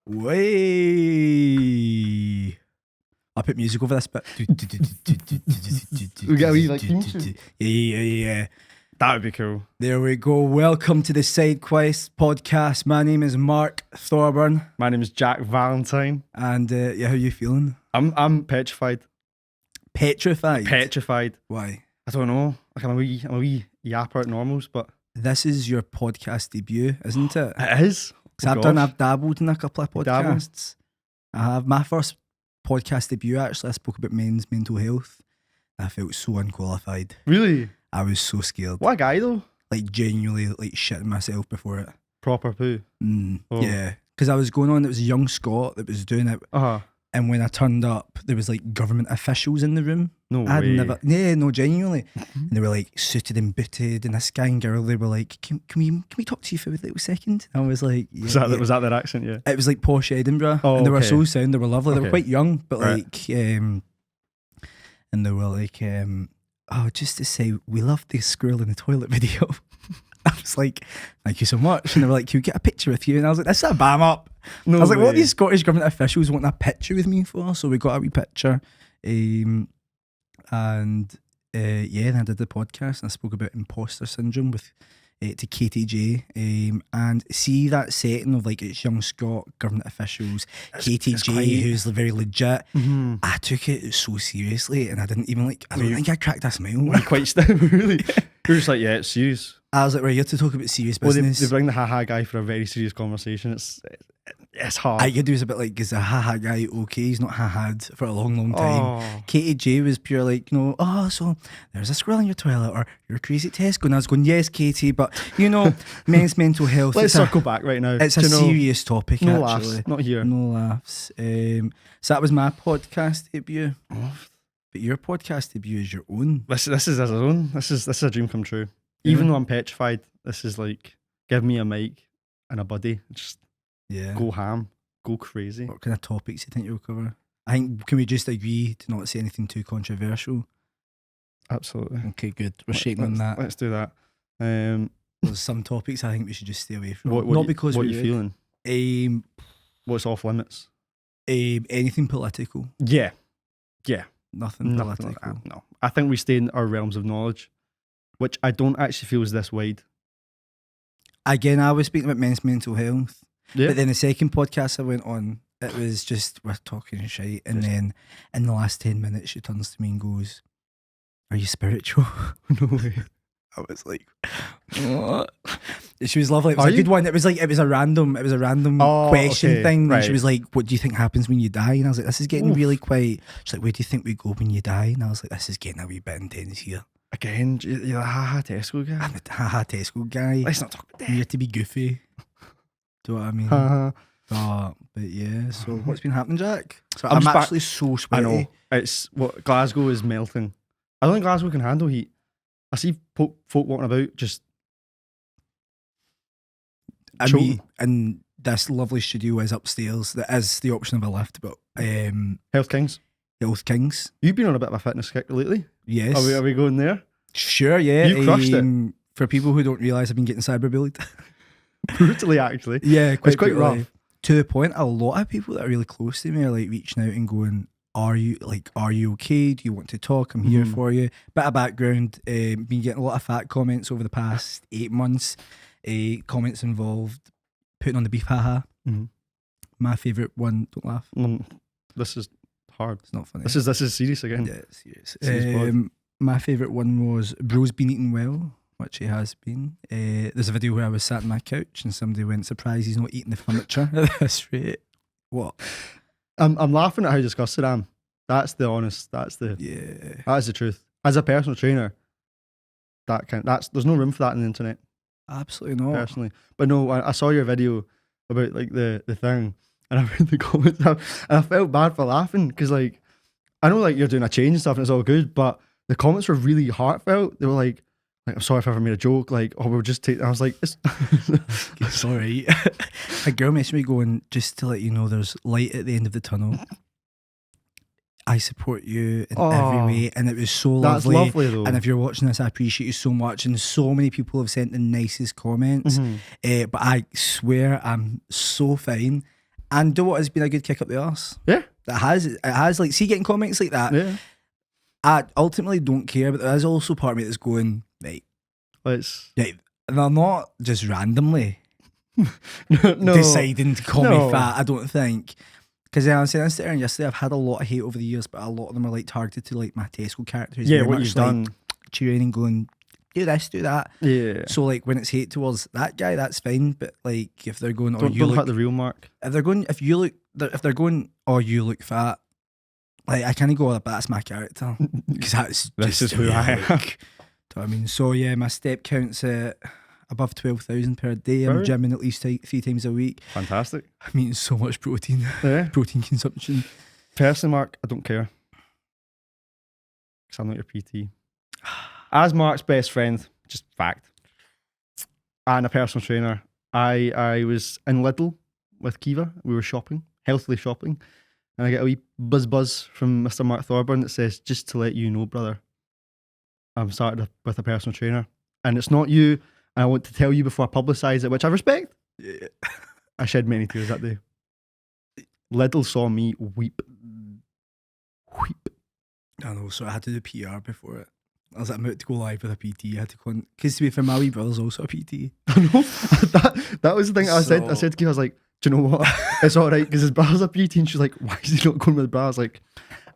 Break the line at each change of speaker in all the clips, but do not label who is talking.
Way. I put music over this bit.
We get a wee like theme tune.
Yeah.
That would be cool.
There we go. Welcome to the Side Quest podcast. My name is Mark Thorburn.
My name is Jack Valentine.
And yeah, how you feeling?
I'm petrified.
Petrified?
Petrified.
Why?
I don't know. Like I'm a wee yapper at normals, but
This is your podcast debut, isn't it?
it is.
Because I've dabbled in a couple of podcasts. I have. My first podcast debut, actually, I spoke about men's mental health. I felt so unqualified.
Really?
I was so scared.
What a guy though.
Like genuinely like shitting myself before it.
Proper poo.
Oh. Yeah. Because I was going on, it was a young Scot that was doing it. And when I turned up, there was like government officials in the room.
No
I'd
way.
No, genuinely. And they were like suited and booted, and this guy and girl, they were like, can we talk to you for a little second? And I was like, yeah,
Was that their accent? Yeah.
It was like posh Edinburgh.
Oh,
and they were
okay.
so sound, they were lovely. They were
Okay.
quite young, but
Right.
like, and they were like, oh, just to say, we loved the squirrel in the toilet video. I was like, thank you so much. And they were like, can we get a picture with you? And I was like, that's a bam up.
No
I was like, what are
way.
these Scottish government officials wanting a picture with me for? So we got a wee picture. Then I did the podcast and I spoke about imposter syndrome with to KTJ. And see that setting of like it's young Scot government officials, KTJ, who's very legit.
Mm-hmm.
I took it so seriously and I didn't even I don't think I cracked a smile.
Quite still, really. You're just like, yeah, it's serious.
I was like, we're here to talk about serious
Well,
business.
they bring the haha guy for a very serious conversation. It's hard.
I could do is a bit like, is a haha guy okay? He's not ha-had for a long time.
Oh.
Katie was pure like, so there's a squirrel in your toilet or you're crazy at Tesco. And I was going, yes, Katie, but men's mental health.
Let's circle back right now.
It's a serious topic,
no
actually.
laughs, not here.
No laughs. So that was my podcast debut. But your podcast debut is your own.
This is his own. This is a dream come true. Even though I'm petrified, this is like, give me a mic and a buddy. Just go ham, go crazy.
What kind of topics do you think you'll cover? I think, can we just agree to not say anything too controversial?
Absolutely.
Okay, good. We're shaking on that.
Let's do that.
There's some topics I think we should just stay away from.
What are you feeling? What's off limits?
Anything political.
Yeah.
Nothing political.
Like that. No. I think we stay in our realms of knowledge, which I don't actually feel is this wide.
Again, I was speaking about men's mental health.
Yeah.
But then the second podcast I went on, it was just, we're talking shite. And then in the last 10 minutes, she turns to me and goes, are you spiritual?
No way.
I was like, what? She was lovely. It was a good one. It was a random question thing.
Right.
And she was like, what do you think happens when you die? And I was like, this is getting really quite, she's like, where do you think we go when you die? And I was like, this is getting a wee bit intense here.
Again, you're a haha Tesco guy.
I'm a haha Tesco guy.
Let's not talk about that.
You have to be goofy. Do you know what I mean? But yeah, so what's been happening, Jack? So I'm actually so sweaty.
I know. It's what Glasgow is melting. I don't think Glasgow can handle heat. I see folk walking about just
and this lovely studio is upstairs. That is the option of a lift, but
Health Kings.
Health Kings.
You've been on a bit of a fitness kick lately.
Yes.
Are we going there?
Sure, yeah.
You crushed it.
For people who don't realise, I've been getting cyberbullied.
Brutally, actually.
Yeah,
it's quite rough.
To the point, a lot of people that are really close to me are like reaching out and going, are you okay? Do you want to talk? I'm here for you. Bit of background, been getting a lot of fat comments over the past 8 months. Comments involved putting on the beef haha. My favourite one, don't laugh.
This is hard.
It's not funny.
This is serious again.
Yeah, it's serious. My favourite one was Bro's been eating well, which he has been. There's a video where I was sat on my couch and somebody went, surprised he's not eating the furniture at this rate. What?
I'm laughing at how disgusted I am. That's the truth. As a personal trainer, there's no room for that on the internet.
Absolutely not.
Personally. But no, I saw your video about like the thing and I read the comments and I felt bad for laughing because like I know like you're doing a change and stuff and it's all good, but the comments were really heartfelt. They were like I'm sorry if I ever made a joke, like, oh, we'll just take. I was like, it's
sorry. A girl messaged me going, just to let you know, there's light at the end of the tunnel. I support you in every way, and it was so lovely.
That's lovely though.
And if you're watching this, I appreciate you so much. And so many people have sent the nicest comments. But I swear, I'm so fine. And do what has been a good kick up the arse.
Yeah.
It has, like, see, getting comments like that,
Yeah.
I ultimately don't care, but there is also part of me that's going, right,
Let's.
they're not just randomly
No.
deciding to call
No.
me fat, I don't think. Because I was saying this to Aaron yesterday, I've had a lot of hate over the years, but a lot of them are like targeted to like my Tesco characters.
Yeah,
very
what
much
you've
like
done.
cheering and going, do this, do that.
Yeah.
So like when it's hate towards that guy, that's fine. But like if they're going, oh,
Don't hit the real mark.
if they're going, if they're going, oh, you look fat, like I can't go, but that's my character because that's
This
just
is who
the way
I
look.
am.
Do you know what I mean? So yeah, my step count's above 12,000 per day. I'm
Right.
gymming at least 3 times a week.
Fantastic.
I'm eating so much protein,
Yeah.
protein consumption.
Personally, Mark, I don't care. Because I'm not your PT. As Mark's best friend, just fact, and a personal trainer, I was in Lidl with Kiva. We were shopping, healthily shopping. And I get a wee buzz from Mr. Mark Thorburn that says, just to let you know, brother, I'm started with a personal trainer. And it's not you. And I want to tell you before I publicise it, which I respect.
Yeah.
I shed many tears that day. Lidl saw me weep. Weep.
I know, so I had to do PR before it. I was like, I'm about to go live with a PT. I had to go because to be fair, my wee brother's also a PT.
I know. that was the thing I said to Kate, I was like, do you know what? It's all right because his brother's a PT and she's like, why is he not going with the brother? I was like,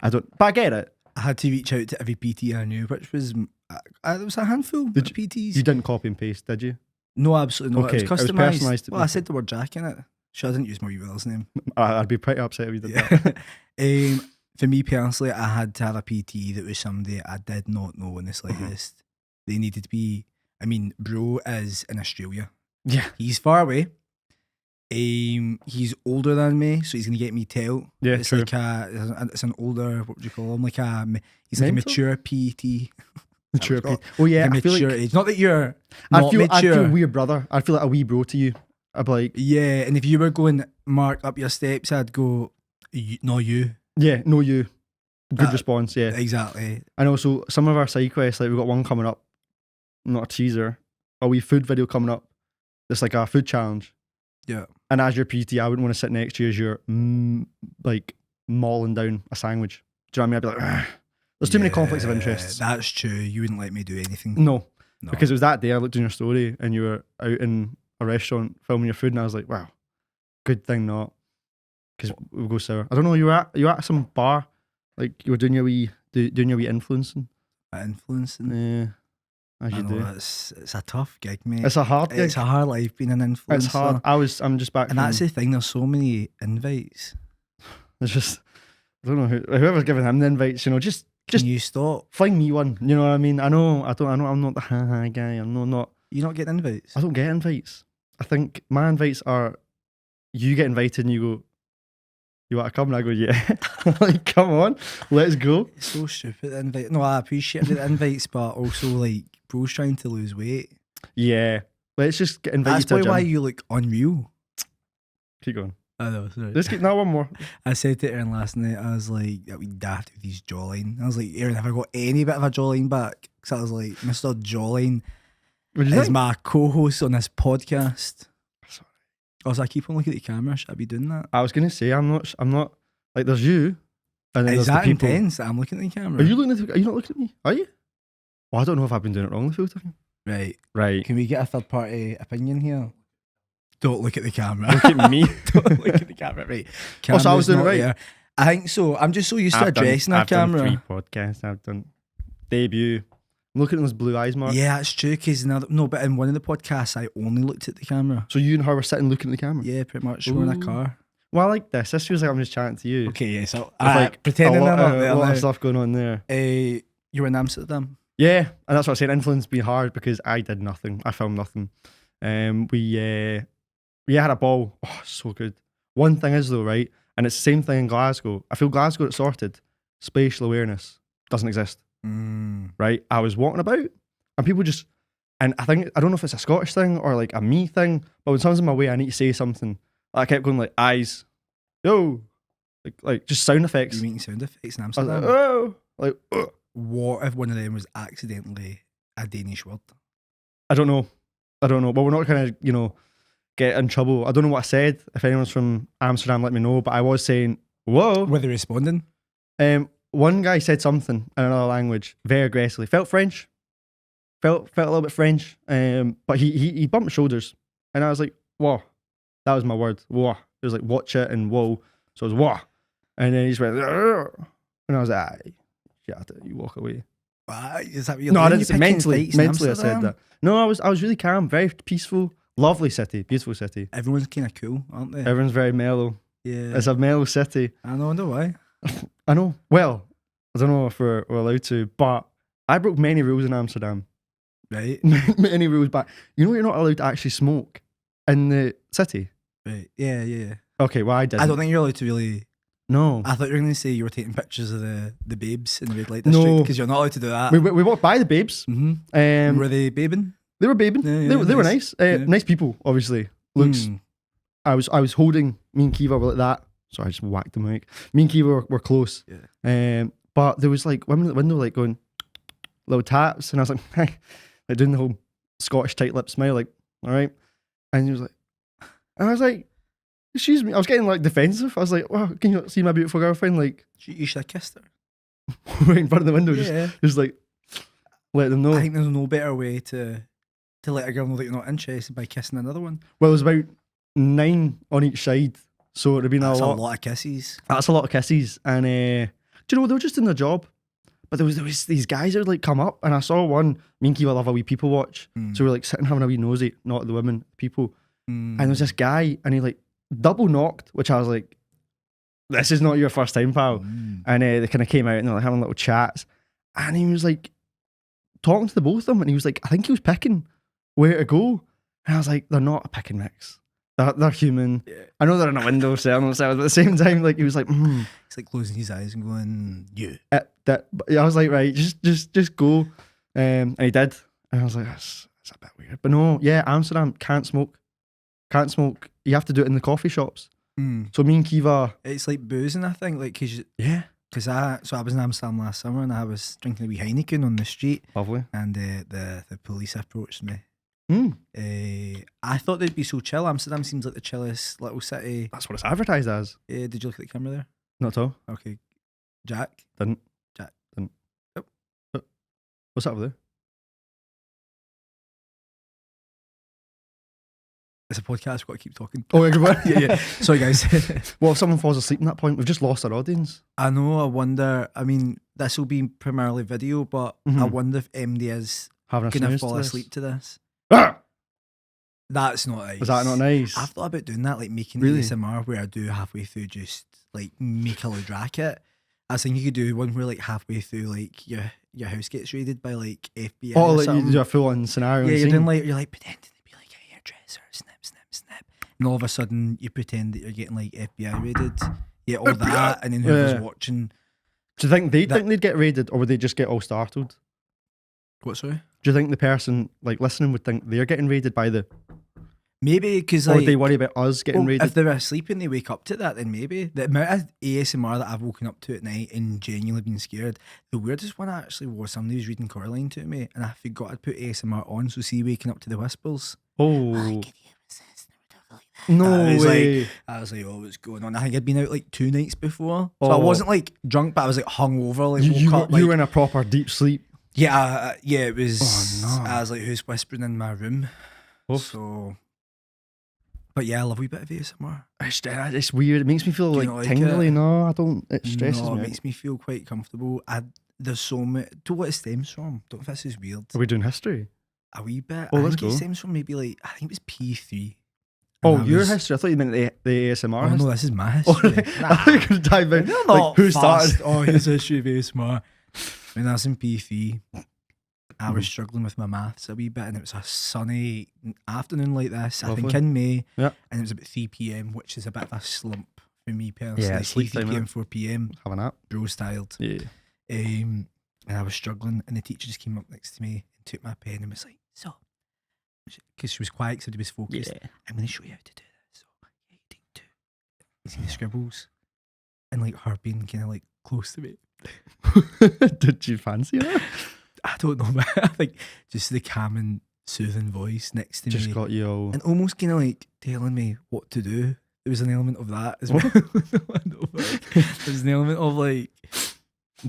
I don't, but I get it.
I had to reach out to every PT I knew, which was there was a handful of PTs.
You didn't copy and paste, did you?
No, absolutely not.
Okay,
It was
it was
customised.
personalised.
Well, I said the word Jack in it. Sure, I didn't use my wee brother's name.
I'd be pretty upset if you did that.
For me personally, I had to have a PT that was somebody I did not know in the slightest. They needed to be, I mean, bro is in Australia.
Yeah.
He's far away. He's older than me, so he's gonna get me tail.
Yeah,
It's
true.
like it's an older, what would you call him? Like he's like a
Mentor?
mature PT.
Mature
That was
PT. Oh yeah,
Like a
I feel
mature
like
age. Not that you're
I'd
not
feel
mature.
weird brother. I'd feel like a wee bro to you. I'd be like,
Yeah, and if you were going Mark up your steps, I'd go, no, you.
yeah, no you. Good
That-
response, yeah.
Exactly.
And also some of our side quests, like we've got one coming up, not a teaser, a wee food video coming up. It's like a food challenge.
Yeah.
And as your PT, I wouldn't want to sit next to you as you're like mauling down a sandwich. Do you know what I mean? I'd be like, "Ugh." There's too many conflicts of
Yeah,
interest.
That's true. You wouldn't let me do anything.
No,
No.
because it was that day I looked in your story and you were out in a restaurant filming your food, and I was like, wow, good thing not, because we'll go sour. I don't know. You were at some bar, like you were doing your wee influencing.
Influencing.
Yeah, as
I
you
know,
do.
it's a tough gig, mate.
It's a hard gig.
It's a hard life being an influencer.
It's hard. I'm just back.
And that's the thing. There's so many invites.
It's just I don't know whoever's giving him the invites. You know, just
Can you stop?
fling me one. You know what I mean? I know. I'm not the ha guy. I'm not.
You not getting invites?
I don't get invites. I think my invites are you get invited and you go, you want to come? And I go, yeah. Like, come on, let's go.
It's so stupid. The invite. No, I appreciate the invites, but also like bro's trying to lose weight.
Yeah, let's just get
That's
invited to a
probably why
gym.
you look unreal.
Keep going.
I know. Sorry.
Let's get now one more.
I said to Aaron last night, I was like, that we daft with his jawline. I was like, Aaron, have I got any bit of a jawline back? Because I was like, Mr. Jawline
What do you
is
think?
my co-host on this podcast.
Sorry.
Also, I keep on looking at the camera. Should I be doing that?
I was gonna say I'm not like there's you, and then
Is
there's the
that
people.
intense that I'm looking at the camera?
Are you looking at? Are you not looking at me? Are you? Well, I don't know if I've been doing it wrong the full time.
Right.
Right.
Can we get a third party opinion here? Don't look at the camera.
Look at me.
Don't look at the camera. Right.
Oh, so I was
Camera's
doing it
not
right?
there. I think so. I'm just so used to addressing our camera.
I've done 3 podcasts. I've done debut. I'm looking at those blue eyes, Mark.
Yeah, that's true. Because but in one of the podcasts, I only looked at the camera.
So you and her were sitting looking at the camera.
Yeah, pretty much. We're in a
Ooh.
car.
Well, I like this. This feels like I'm just chatting to you.
Okay, yeah. So
With like
pretending
a lot,
I'm not
a lot
there
of stuff going on there.
now. You were in Amsterdam.
Yeah, and that's what I said. Influence being hard because I did nothing. I filmed nothing. We had a ball. Oh, so good. One thing is though, right, and it's the same thing in Glasgow. I feel Glasgow got sorted. Spatial awareness doesn't exist. Right. I was walking about, and people just, and I don't know if it's a Scottish thing or like a me thing, but when someone's in my way, I need to say something. I kept going like eyes, yo, like just sound effects.
You making sound effects in
I was
Amsterdam?
like, oh, like. Ugh.
What if one of them was accidentally a Danish word?
I don't know. But we're not kind of, get in trouble. I don't know what I said. If anyone's from Amsterdam, let me know. But I was saying, whoa.
Were they responding?
One guy said something in another language very aggressively. Felt French. Felt a little bit French. But he bumped shoulders. And I was like, whoa. That was my word. Whoa. It was like, watch it and whoa. So it was whoa. And then he just went, "Arr." And I was like, aye, you walk away.
Is that what you're
No, I
doing?
didn't.
You're picking
Mentally
fights in
I said
Amsterdam?
that. No, I was really calm, very peaceful, lovely city, beautiful city.
Everyone's kind of cool, aren't they?
Everyone's very mellow.
Yeah.
It's a mellow city.
I wonder why.
I know. Well, I don't know if we're allowed to, but I broke many rules in Amsterdam.
Right.
Many rules, but you know you're not allowed to actually smoke in the city.
Right. Yeah.
Okay, well I did.
I don't think you're allowed to really.
No.
I thought you were going to say you were taking pictures of the babes in the red light
No.
district because you're not allowed to do that.
We walked by the babes.
Mm-hmm. Were they babing?
They were babing.
Yeah,
they were nice. Nice people, obviously. Looks. I was holding. Me and Kiva were like that. Sorry, I just whacked the mic. Me and Kiva were close.
Yeah.
But there was like women at the window like going little taps, and I was like, like doing the whole Scottish tight lip smile, like, all right. And he was like, and I was like, excuse me. I was getting like defensive. I was like, wow, can you not see my beautiful girlfriend? Like,
You should have kissed her.
right in front of the window,
Yeah.
just like let them know.
I think there's no better way to let a girl know that you're not interested by kissing another one.
Well, there's about 9 on each side, so it'd have been
That's
a
a
lot.
lot of kisses.
That's a lot of kisses, and do you know they were just in their job, but there was these guys that would like come up, and I saw one. Me and Kiva love a wee people watch, so we're like sitting having a wee nosy, not the women, people, and there was this guy, and he like double knocked, which I was like, this is not your first time, pal. And they kind of came out and they were like having little chats, and he was like talking to the both of them, and he was like, I think he was picking where to go, and I was like, they're not a pick and mix. They're human.
Yeah.
I know they're in a window selling themselves, but at the same time, like he was like,
It's like closing his eyes and going, you.
But I was like, right, just go. And he did. And I was like, that's a bit weird. But no, yeah, Amsterdam, can't smoke. Can't smoke. You have to do it in the coffee shops. So me and Kiva.
It's like boozing, I think. Like,
Yeah.
Because I was in Amsterdam last summer and I was drinking a wee Heineken on the street.
Lovely.
And the police approached me. I thought they'd be so chill. Amsterdam seems like the chillest little city.
That's what it's advertised as.
Did you look at the camera there?
Not at all.
Okay. Jack?
Didn't.
Jack.
Didn't.
Yep.
What's that over there?
It's a podcast, we've got to keep talking.
Oh, yeah, good one.
yeah. Sorry, guys.
Well, if someone falls asleep in that point, we've just lost our audience.
I know, I wonder. I mean, this will be primarily video, but I wonder if MD is
Having a
going to
snooze
fall
to this.
asleep to this.
Ah!
That's not nice.
Was that not nice?
I've thought about doing that, like making
Really?
ASMR where I do halfway through just like make a loud racket. I was thinking you could do one where like halfway through like your house gets raided by like FBI
Oh,
or
like
something.
you do a full-on scenario.
Yeah,
and
you're
scene.
doing you're like pretending to be like a hairdresser, snip, snip, snip. And all of a sudden you pretend that you're getting like FBI raided. Yeah, all that, and then whoever's watching.
Do you think think they'd get raided, or would they just get all startled?
What, sorry?
Do you think the person like listening would think they're getting raided by the?
Maybe because
Or
like,
would they worry about us getting raided?
if they're asleep and they wake up to that, then maybe. The amount of ASMR that I've woken up to at night and genuinely been scared. The weirdest one actually was somebody was reading Coraline to me and I forgot I'd put ASMR on, so see waking up to the whispers.
Oh,
I
no
was
way!
I was like, oh, what's going on? I think I'd been out like 2 nights before. So I
Oh.
wasn't like drunk, but I was like hungover. Like,
You
woke up, like,
were in a proper deep sleep.
yeah, it was.
Oh, no.
I was like, who's whispering in my room?
Oof.
So, but yeah, I love a wee bit of ASMR.
It's weird. It makes me feel
Do you
like
not like
tingly.
it?
No, I don't. It stresses
No,
me.
it
out.
makes me feel quite comfortable. There's so many. To what it stems from? Don't know if this is weird.
Are we doing history?
A wee bit.
Oh,
I
let's
think it
go.
stems from maybe like I think it was P3.
Oh,
And I
your
was-
history. I thought you meant the ASMR.
Oh
history.
no, this is my
Oh,
history.
I thought you could dive in.
They're
Like,
not
who
fast.
started?
Oh, here's a history of ASMR. When I was in P3, I was struggling with my maths a wee bit, and it was a sunny afternoon like this. I think
Lovely.
in May,
Yeah.
and it was about 3 p.m, which is a bit of a slump for me personally.
Yeah,
3
sleep time,
p.m,
innit?
4 p.m.
Have a nap.
Bro's tired.
Yeah.
And I was struggling, and the teacher just came up next to me and took my pen and was like, "So," because she was quiet, so he was focused. "I'm going to show you how to do this. So, yeah, you take 2. You see the scribbles, and like her being kind of like close to me.
Did you fancy that?
I don't know, but I think just the calming soothing voice next to
Just
me,
got you all.
and almost kind of like telling me what to do. There was an element of that as well. There's an element of like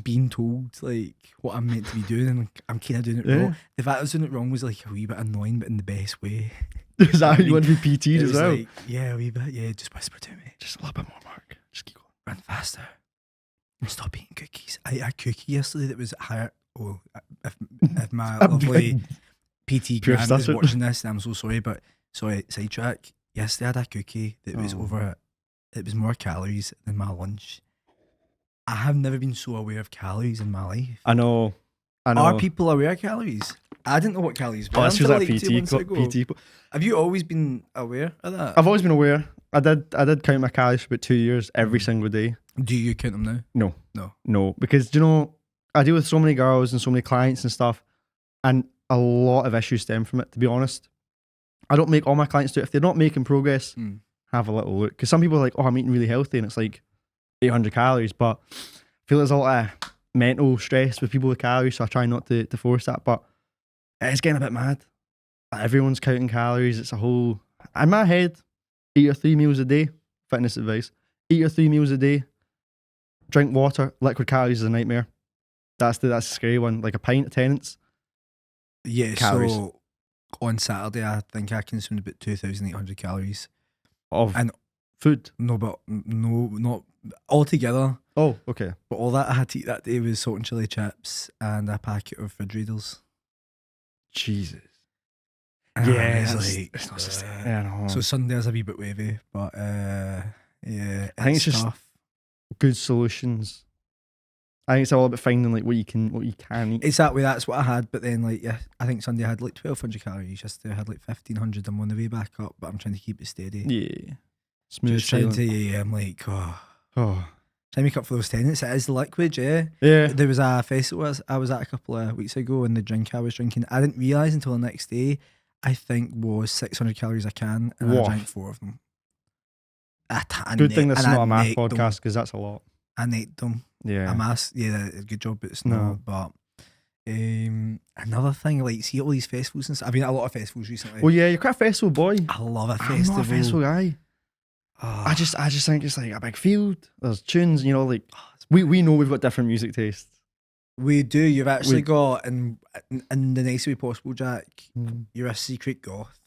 being told like what I'm meant to be doing, and like, I'm kind of doing it wrong. The fact I was doing it wrong was like a wee bit annoying, but in the best way.
Is that how you want to be PT'd as well?
Like, yeah, a wee bit. Yeah, just whisper to me.
Just a little bit more, Mark. Just keep going.
Run faster. Stop eating cookies. I ate a cookie yesterday that was higher. Oh, if my lovely PT
Pure
grand is
stuff.
watching this, I'm so sorry, but sorry, sidetrack. Yesterday I had a cookie that was it was more calories than my lunch. I have never been so aware of calories in my life.
I know.
Are people aware of calories? I didn't know what calories were.
Oh, this was
until,
like
2 months ago.
PT.
Have you always been aware of that?
I've always been aware. I did count my calories for about 2 years every single day.
Do you count them now?
No, because you know I deal with so many girls and so many clients and stuff, and a lot of issues stem from it. To be honest, I don't make all my clients do it. If they're not making progress, have a little look. Because some people are like, "Oh, I'm eating really healthy," and it's like 800 calories. But I feel there's a lot of mental stress with people with calories, so I try not to force that. But it's getting a bit mad. Everyone's counting calories. It's a whole in my head. Eat your 3 meals a day. Fitness advice. Eat your 3 meals a day. Drink water. Liquid calories is a nightmare. That's the scary one. Like a pint of Tennent's.
Yeah,
Calories.
so on Saturday I think I consumed about 2,800 calories.
Of
And
food.
No, not altogether.
Oh, okay.
But all that I had to eat that day was salt and chili chips and a packet of fridge Riddles.
Jesus.
And
Yeah,
I was
it's
like,
not sustainable. Yeah, I know.
So Sunday's a wee bit wavy, but yeah,
I think it's just
tough.
good solutions. I think it's all about finding like what you can eat.
It's that way. That's what I had, but then like I think Sunday I had like 1,200 calories. Yesterday I had like 1,500. I'm on the way back up, but I'm trying to keep it steady.
Yeah. Smooth
Just trying
sailing.
to. I'm like,
Oh.
trying to make up for those Tennents. It is the liquid, yeah.
Yeah.
There was a festival I was at a couple of weeks ago, and the drink I was drinking, I didn't realise until the next day, I think was 600 calories a can, and
Whoa.
I drank 4 of them.
Good thing this is not a math
naked them.
podcast because that's a lot.
I naked them.
Yeah.
Yeah, good job, but it's
No.
not. But another thing, like, see all these festivals and stuff. I've been at a lot of festivals recently.
Well, yeah, you're quite a festival boy.
I love a
I'm
festival.
not a festival guy.
Oh,
I just think it's like a big field. There's tunes, you know, like we know we've got different music tastes.
we do. You've actually got in the nicest way possible, Jack. You're a secret goth.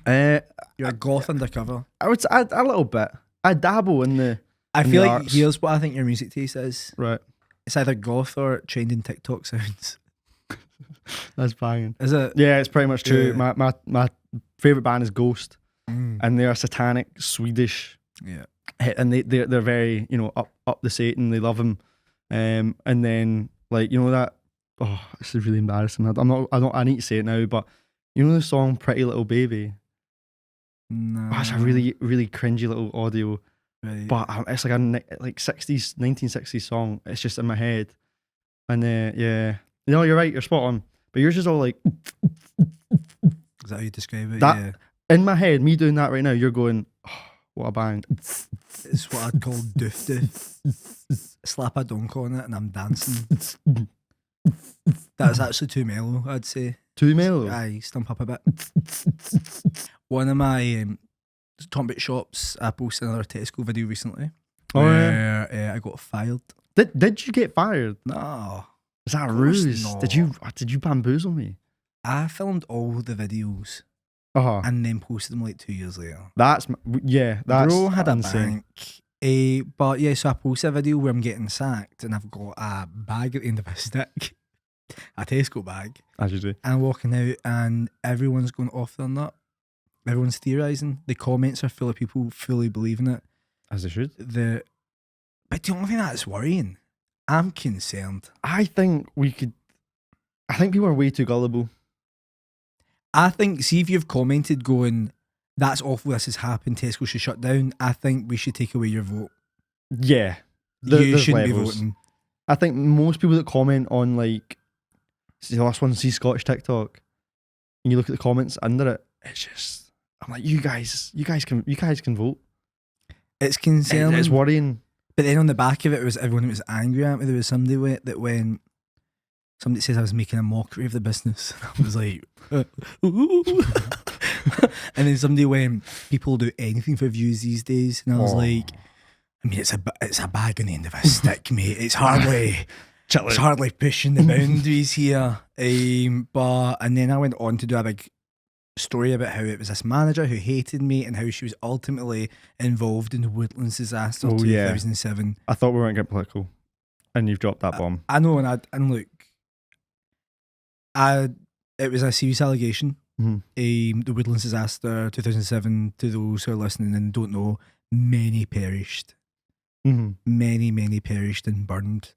You're a goth undercover.
I would say a little bit. I dabble in the.
I
in
feel
the
like
arts.
here's what I think your music taste is.
Right.
It's either goth or trending TikTok sounds.
That's banging.
Is it?
Yeah, it's pretty much true.
Yeah.
My favorite band is Ghost,
Mm.
and they're a satanic Swedish,
Yeah.
and they're very, you know, up the Satan. They love him, and then like, you know that. Oh, this is really embarrassing. I need to say it now, but you know the song "Pretty Little Baby."
No.
Oh, it's a really really cringy little audio,
Right.
but it's like a 1960s song. It's just in my head, and yeah, no, you're right. You're spot on. But yours is all like
Is that how you describe it?
That-
Yeah.
in my head. Me doing that right now, you're going, oh, what a bang.
It's what I'd call doof doof. Slap a donk on it and I'm dancing. That's actually too mellow, I'd say.
Too mellow.
Aye, stump up a bit. One of my talking about shops, I posted another Tesco video recently.
Oh, yeah.
where I got fired.
Did you get fired?
No,
Is that a
Of course
ruse?
not.
Did you bamboozle me?
I filmed all the videos
Oh,
and then posted them like 2 years later.
that's
Bro had a
insane.
bank. But yeah, so I posted a video where I'm getting sacked and I've got a bag at the end of a stick, a Tesco bag,
As you do.
and I'm walking out and everyone's going off their nut. Everyone's theorising. The comments are full of people fully believing it.
As they should.
But the only thing that's worrying, I'm concerned.
I think people are way too gullible.
I think, see if you've commented going, that's awful, this has happened, Tesco should shut down, I think we should take away your vote.
Yeah.
You
There's
shouldn't
levels.
be voting.
I think most people that comment on like the last one, see Scottish TikTok, and you look at the comments under it, it's just, I'm like, you guys can vote.
It's concerning.
It's worrying.
But then on the back of it was everyone that was angry at me. There was somebody that went, somebody says I was making a mockery of the business. I was like, ooh. And then somebody went, people do anything for views these days. And I was like, I mean, it's a bag on the end of a stick, mate. It's hardly pushing the boundaries here. And then I went on to do a big story about how it was this manager who hated me and how she was ultimately involved in the Woodlands Disaster 2007.
I thought we weren't getting political, and you've dropped that bomb.
I know, and look, it was a serious allegation. The Woodlands Disaster 2007, to those who are listening and don't know, many perished. Many perished and burned.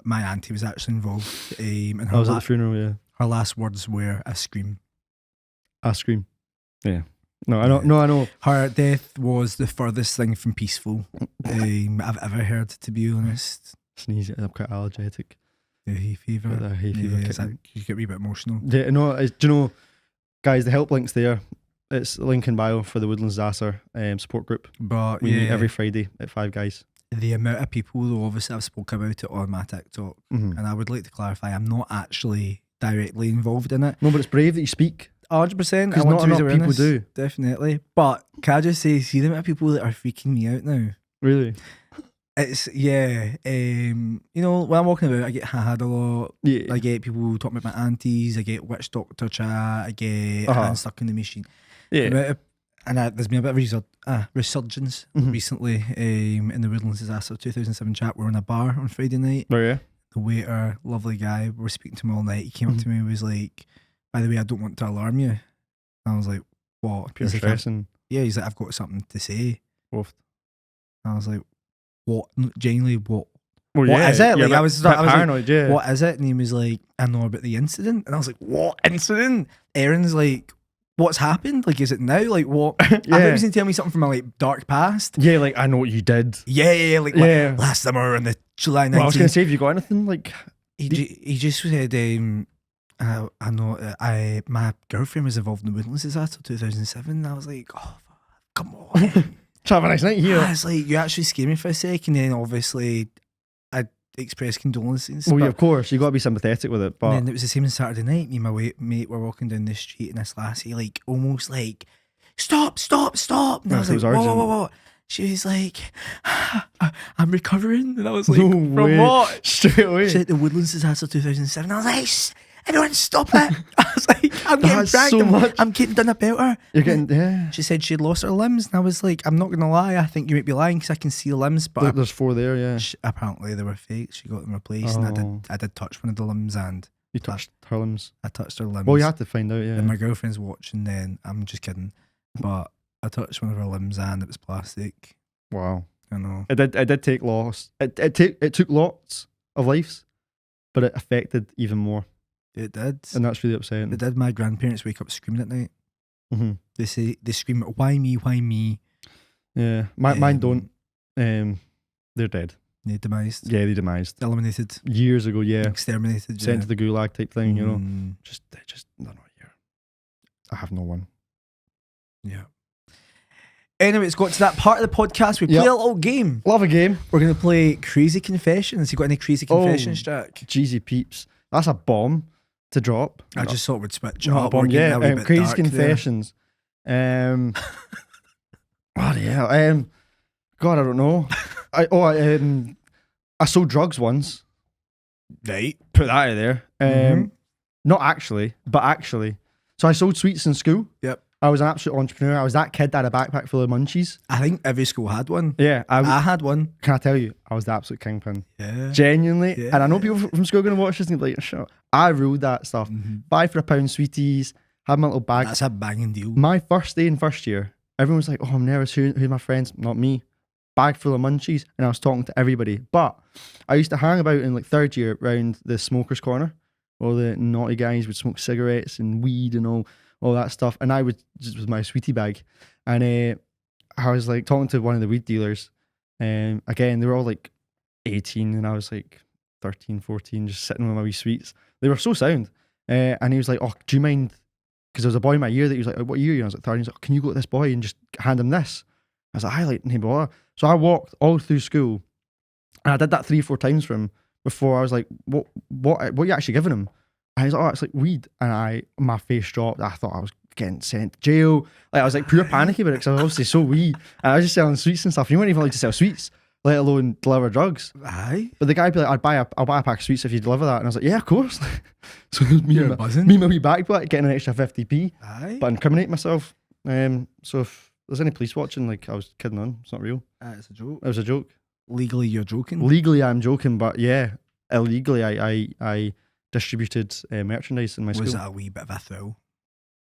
My auntie was actually involved. And
I was at the funeral, yeah.
Her last words were, "I scream."
I scream. Yeah. No, I know.
Her death was the furthest thing from peaceful I've ever heard, to be honest.
Sneeze, I'm quite allergic.
The hay fever. You get a wee bit emotional.
Yeah, no, do you know, guys, the help link's there. It's link in bio for the Woodlands Disaster support group.
But
we meet every Friday at Five Guys.
The amount of people, though, obviously I've spoke about it on my TikTok, and I would like to clarify, I'm not actually directly involved in it.
No, but it's brave that you speak.
100%.
Because not enough people do.
Definitely. But can I just say, see the amount of people that are freaking me out now?
Really?
It's, you know, when I'm walking about, I get had a lot.
Yeah.
I get people talking about my aunties. I get witch doctor chat. I get hands stuck in the machine.
Yeah.
And there's been a bit of a resurgence recently in the Woodlands Disaster 2007 chat. We're in a bar on Friday night.
Oh, yeah?
The waiter, lovely guy, we were speaking to him all night. He came up to me and was like, "By the way, I don't want to alarm you." And I was like, "What?"
Pure stressing.
He's like, "I've got something to say."
Oofed.
And I was like, "What? Genuinely, what?
Well,
what is it?" Like, I was
paranoid,
like, "What is it?" And he was like, "I know about the incident." And I was like, "What incident?" Erin's like, "What's happened? Like, is it now? Like, what?" I thought he was going to tell me something from my like dark past.
Yeah, like, I know what you did.
Like last summer on the July 19th.
Well, I was going to say, have you got anything like?
He just said, I know my girlfriend was involved in the Woodlands Disaster 2007. And I was like, "Oh, come on."
Have a nice night here.
I was like, "You actually scared me for a second." And then obviously I expressed condolences.
Well, yeah, of course, you got to be sympathetic with it. But
then it was the same on Saturday night. Me and my mate were walking down the street and this lassie like almost like, stop. And I was like, whoa. She was like, "I'm recovering." And I was like,
no
"From
way."
what?"
Straight away.
She said the Woodlands Disaster 2007. I was like, "Everyone stop it." I was like, "I'm getting pranked.
So much.
I'm getting done about her."
You're getting, yeah.
She said she'd lost her limbs. And I was like, "I'm not going to lie. I think you might be lying because I can see the limbs." But
There's 4 there, yeah.
Apparently they were fake. She got them replaced. And I did touch one of the limbs and...
You touched her limbs?
I touched her limbs.
Well, you had to find out, yeah.
And my girlfriend's watching then. I'm just kidding. But I touched one of her limbs and it was plastic.
Wow.
I know.
It did take loss. It took lots of lives, but it affected even more.
It did.
And that's really upsetting.
It did. My grandparents wake up screaming at night. They scream, "Why me? Why me?"
Yeah. Mine don't. They're dead.
They demised.
Yeah, they demised.
Eliminated.
Years ago, yeah.
Exterminated.
Sent to the gulag type thing, you know. Just no year. I have no one.
Yeah. Anyway, it's got to that part of the podcast. We play a little game.
Love a game.
We're going to play Crazy Confessions. You got any Crazy Confessions, Jack?
Jeezy peeps. That's a bomb to drop.
I just thought we'd switch
up. Yeah, Crazy Confessions. Bloody hell. God, I don't know. I sold drugs once.
Right.
Put that out there. Not actually, but actually. So I sold sweets in school.
Yep.
I was an absolute entrepreneur. I was that kid that had a backpack full of munchies.
I think every school had one.
Yeah.
I had one.
Can I tell you? I was the absolute kingpin.
Yeah.
Genuinely.
Yeah.
And I know people from school are going to watch this and be like, shut up. I ruled that stuff. Buy for £1 sweeties. Had my little bag.
That's a banging deal.
My first day in first year, everyone was like, "Oh, I'm nervous. Who's my friends?" Not me. Bag full of munchies. And I was talking to everybody. But I used to hang about in like third year around the smokers' corner. All the naughty guys would smoke cigarettes and weed and all that stuff. And I would just with my sweetie bag. And I was like talking to one of the weed dealers. And again, they were all like 18 and I was like 13, 14, just sitting with my wee sweets. They were so sound. And he was like, "Oh, do you mind?" Because there was a boy in my year that he was like, "What year are you?" And I was like 13. He was like, "Can you go to this boy and just hand him this?" I was like, "I like him." So I walked all through school and I did that 3 or 4 times for him before. I was like, what are you actually giving him? And he's like, oh, it's like weed. And my face dropped. I thought I was getting sent to jail. Like I was like pure panicky about it because I was obviously so wee. And I was just selling sweets and stuff. You weren't even allowed to sell sweets, let alone deliver drugs.
Aye.
But the guy would be like, I'll buy a pack of sweets if you deliver that. And I was like, yeah, of course. So it was me
You're
and
buzzing.
my wee backpack getting an extra 50p.
Aye.
But incriminate myself. So if there's any police watching, like I was kidding on. It's not real.
It's a joke.
It was a joke.
Legally, you're joking.
Legally, I'm joking, but yeah, illegally, I distributed merchandise in my school.
Was that a wee bit of a thrill?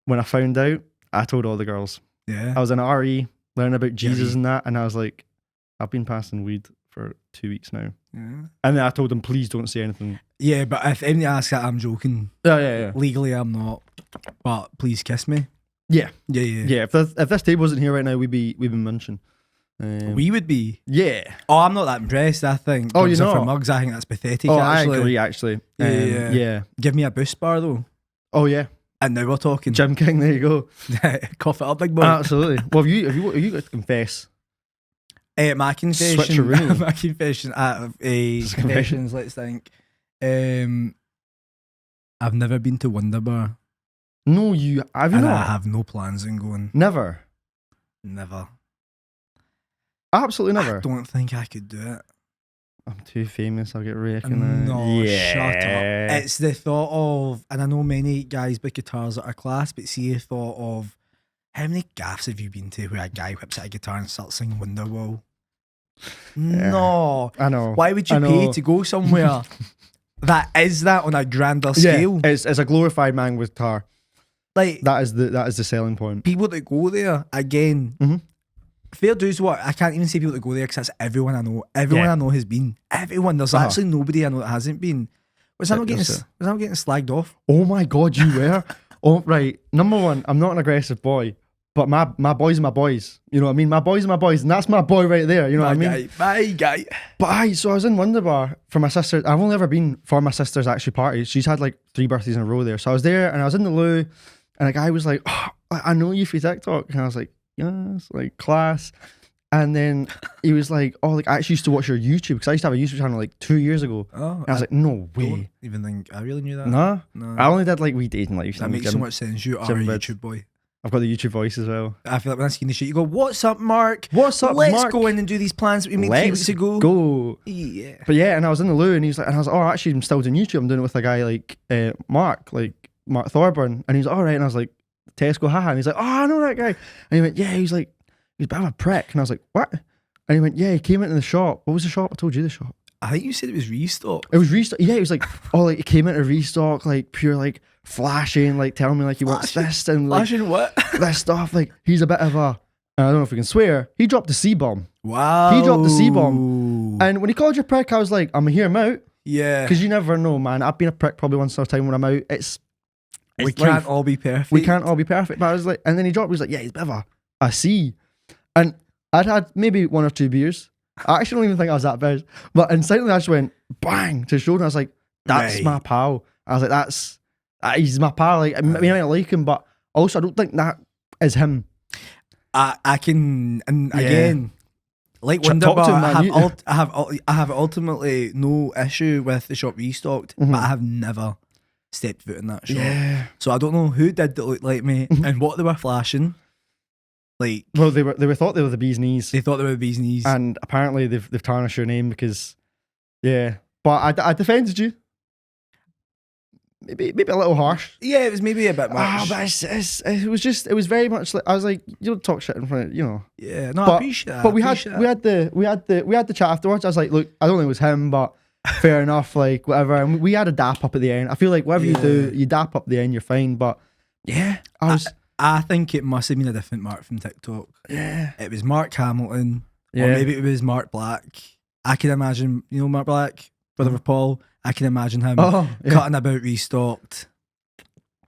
When I found out, I told all the girls.
Yeah.
I was in RE learning about Jesus
Yeah.
and that, and I was like, I've been passing weed for 2 weeks now.
Yeah.
And then I told them, please don't say anything.
Yeah, but if anyone asks that, I'm joking.
Yeah.
Legally, I'm not. But please kiss me.
Yeah.
Yeah.
If this table wasn't here right now, we'd be munching.
We would be.
Yeah.
Oh, I'm not that impressed. I think.
Oh,
drugs
you're
are for
not?
mugs. I think that's pathetic.
Oh,
actually.
I agree. Actually.
Yeah. Give me a boost bar though.
Oh yeah.
And now we're talking.
Jim King. There you go.
Cough it up, big boy.
Absolutely. Well, have you got to confess?
My confession.
Switcheroo.
My confession. Confessions. Let's think. I've never been to Wonderbar.
No, you have you
And I
not?
have no plans on going.
Never.
Never.
Absolutely
I
never.
don't think I could do it.
I'm too famous. I'll get recognised.
No, shut up. It's the thought of, and I know many guys with guitars at our class, but see the thought of, how many gaffs have you been to where a guy whips out a guitar and starts singing Wonderwall? No.
I know.
Why would you pay to go somewhere that is that on a grander scale?
It's a glorified man with guitar.
Like,
That is the selling point.
people that go there, again,
Mhm.
fair dues what, I can't even say people that go there because that's everyone I know. Everyone
Yeah.
I know has been. Everyone. There's
Uh-huh.
actually nobody I know that hasn't been. Was I not getting,
That's it.
was I not getting slagged off?
Oh my God, you were. Oh right. Number one, I'm not an aggressive boy, but my boys are my boys. You know what I mean? My boys are my boys, and that's my boy right there. You know what I mean?
My guy.
But so I was in Wonderbar for my sister. I've only ever been for my sister's actually party. She's had like 3 birthdays in a row there. So I was there and I was in the loo, and a guy was like, oh, I know you for TikTok. And I was like, yes, like class. And then he was like, oh, like I actually used to watch your YouTube because I used to have a YouTube channel like 2 years ago.
Oh,
And I was like, no way.
don't even think I really knew that.
Nah.
No.
I only did like weekdays and like
That makes so much sense. You are a
Seven bits.
YouTube boy.
I've got the YouTube voice as well.
I feel like when I see the shit, you go, "What's up, Mark?
What's up,
Let's
Mark?
go in and do these plans that we made 3 weeks ago."
Go.
Yeah.
But yeah, and I was in the loo and he was like, and I was like, oh, actually, I'm still doing YouTube. I'm doing it with a guy like Mark Thorburn. And he was like, all right. And I was like, Tesco, haha. And he's like, oh, I know that guy. And he went, yeah, he's like, he's a bit of a prick. And I was like, what? And he went, yeah, he came into the shop. What was the shop? I told you the shop.
I think you said it was restock.
It was restock. Yeah, he was like, oh, like he came into restock, like pure, like flashing, like telling me like he wants this and like
Flashing what?
this stuff. Like he's a bit of a, I don't know if we can swear. He dropped the C-bomb.
Wow.
He dropped the C-bomb. And when he called you a prick, I was like, I'm gonna hear him out.
Yeah.
Because you never know, man. I've been a prick probably once in a time when I'm out.
We
It's
can't
life.
all be perfect.
We can't all be perfect. But I was like, and then he dropped, he was like, yeah, he's a bit of a C. And I'd had maybe 1 or 2 beers. I actually don't even think I was that bad. But instantly I just went bang to his shoulder. I was like, that's
Right.
my pal. I was like, he's my pal. Like, I mean, I might like him, but also I don't think that is him.
I can, and
Yeah.
again, like
Talk to
Wonderbar,
him, man.
I have ultimately no issue with the shop restocked,
Mhm.
but I have never stepped foot in that shop.
Yeah.
So I don't know who did that look like me and what they were flashing. Like,
Well, they were thought they were the bee's knees.
they thought they were the bee's knees.
And apparently they've tarnished your name because, yeah. But I defended you. Maybe a little harsh.
Yeah, it was maybe a bit much.
Ah, but it was very much like I was like, you don't talk shit in front of, you know.
Yeah, no, I
But-
appreciate that.
But we had the chat afterwards. I was like, look, I don't think it was him, but fair enough, like whatever. And we had a dap up at the end. I feel like whatever you do, you dap up at the end, you're fine. But yeah,
I think it must have been a different Mark from TikTok.
yeah,
It was Mark Hamilton, or
Yeah.
maybe it was Mark Black. I can imagine, you know, Mark Black, brother of Paul. I can imagine him
oh, yeah.
cutting about restocked,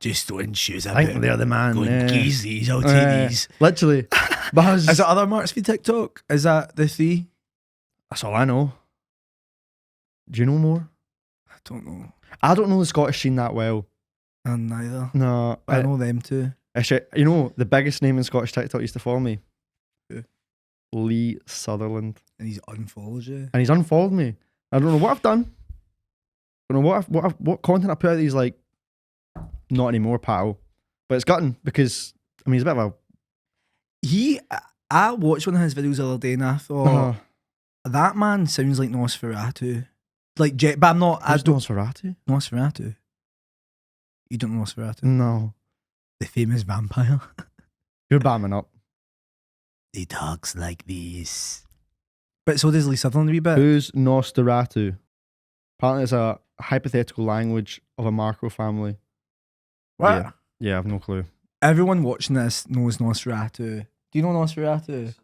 just throwing shoes
I think
about.
they're the man.
Going,
Yeah.
geez, these, I'll take these.
Literally, but I was,
Is there other Marks for TikTok? Is that the 3?
that's all I know. Do you know more?
I don't know.
I don't know the Scottish scene that well.
And neither.
No,
I know them too.
actually, you know, the biggest name in Scottish TikTok used to follow me.
Who?
Lee Sutherland.
And he's unfollowed you.
And he's unfollowed me. I don't know what I've done. don't know what content I put out. He's like, not anymore, pal. But it's gutting because I mean he's a bit of a.
I watched one of his videos the other day and I thought that man sounds like Nosferatu. Like, but I'm not.
Who's Nosferatu?
Nosferatu. You don't know Nosferatu?
No.
The famous vampire.
You're bamming up.
He talks like this. But so does Lee Sutherland a wee bit.
Who's Nosferatu? Apparently it's a hypothetical language of a macro family.
What?
Yeah, I've no clue.
Everyone watching this knows Nosferatu. Do you know Nosferatu?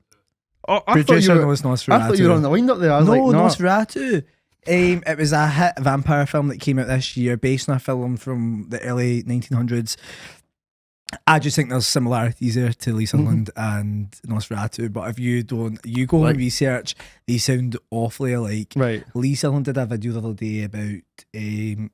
Oh, I
Producer
thought you were,
knows Nosferatu.
I thought you were on the wind up there. I was
no,
like, no.
Nosferatu. It was a hit vampire film that came out this year based on a film from the early 1900s. I just think there's similarities there to Lee Sutherland and Nosferatu, but if you don't, you go and research, they sound awfully alike.
Right.
Lee Sutherland did a video the other day about,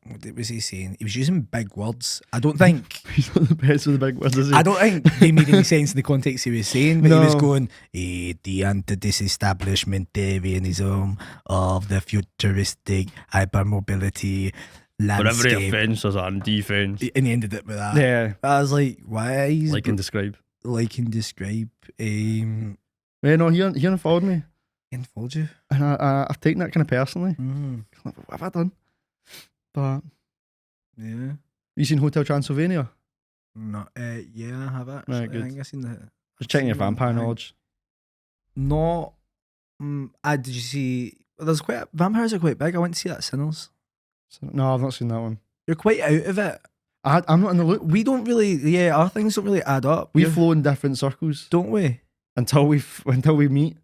what was he saying? He was using big words. I don't think...
He's not the best with the big words, is he?
I don't think they made any sense in the context he was saying, but he was going, the anti-disestablishmentarianism of the futuristic hypermobility landscape.
For every offence there's a defence.
And he ended it with that.
Yeah.
I was like, why?
Like and describe.
Like and describe.
Yeah, no, he unfollowed me.
He unfollowed you?
And I've taken that kind of personally. What have I done? But
yeah.
You seen Hotel Transylvania?
No, yeah, I have actually.
Right, good.
I think I've seen the...
Just checking your vampire knowledge.
Not... did you see... There's quite... Vampires are quite big. I went to see that Sinners.
No, I've not seen that one.
You're quite out of it.
I'm not in the loop.
We don't really... Yeah, our things don't really add up.
We flow in different circles.
Don't we?
Until we meet.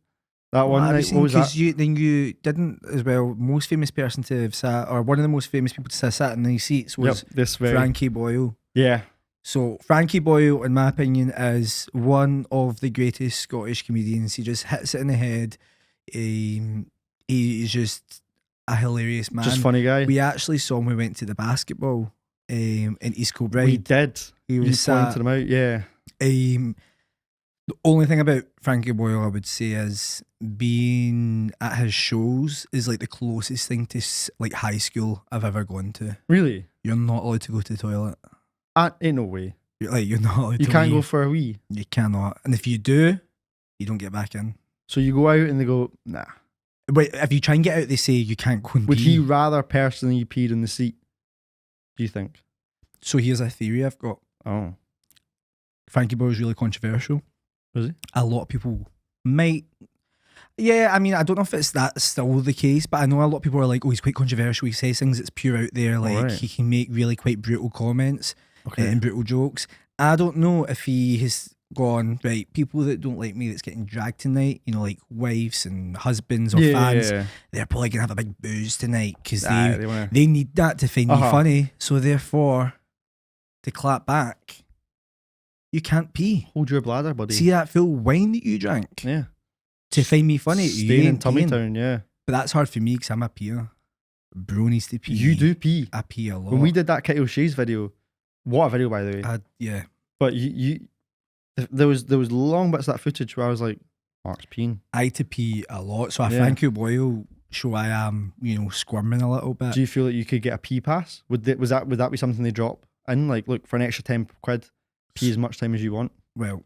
That one night, what was that?
Then you didn't as well. Most famous person to have sat, or one of the most famous people to have sat in these seats was Frankie Boyle.
Yeah.
So Frankie Boyle, in my opinion, is one of the greatest Scottish comedians. He just hits it in the head. He's just a hilarious man.
Just funny guy.
We actually saw him. We went to the basketball in East Kilbride.
We did.
You
pointed him out. Yeah.
The only thing about Frankie Boyle I would say is being at his shows is like the closest thing to like high school I've ever gone to.
Really?
You're not allowed to go to the toilet.
Ain't no way.
You're not allowed to
You can't
leave.
go for a wee.
You cannot. And if you do, you don't get back in.
So you go out and they go, nah.
But if you try and get out, they say you can't go and
Would
pee.
he rather personally you peed in the seat? Do you think?
So here's a theory I've got.
Oh.
Frankie Boyle's really controversial.
Was he?
A lot of people might... Yeah, I mean, I don't know if that's still the case, but I know a lot of people are like, oh, he's quite controversial. He says things that's pure out there. Like, he can make really quite brutal comments and brutal jokes. I don't know if he has gone, right, people that don't like me that's getting dragged tonight, you know, like wives and husbands or fans, they're probably going to have a big booze tonight because they need that to find me funny. So therefore, to clap back, you can't pee.
Hold your bladder, buddy.
See that full wine that you drank?
Yeah.
To find me funny.
Staying in Tummy Town, yeah.
But that's hard for me because I'm a peer. Bro needs to pee.
You do pee.
I pee a lot.
When we did that Kitty O'Shea's video, what a video, by the way.
Yeah.
But there was long bits of that footage where I was like, Mark's peeing.
I had to pee a lot. So a Frankie Boyle show I am, squirming a little bit.
Do you feel like you could get a pee pass? Would that be something they drop in? Like, look, for an extra £10, pee as much time as you want?
Well,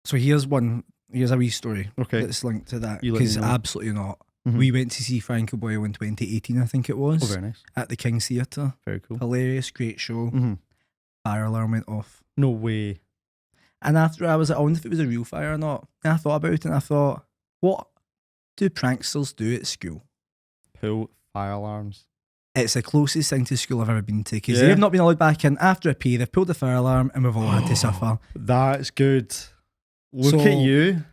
so here's a wee story that's linked to that. Because absolutely not. Mm-hmm. We went to see Frankie Boyle in 2018, I think it was.
Oh, very nice.
At the King's Theatre.
Very cool.
Hilarious, great show.
Mm-hmm.
Fire alarm went off.
No way.
And after I was like, I wonder if it was a real fire or not. And I thought about it and I thought, what do pranksters do at school?
Pull fire alarms.
It's the closest thing to school I've ever been to because they've not been allowed back in after a pee. They've pulled the fire alarm and we've all had to suffer.
That's good. Look at you.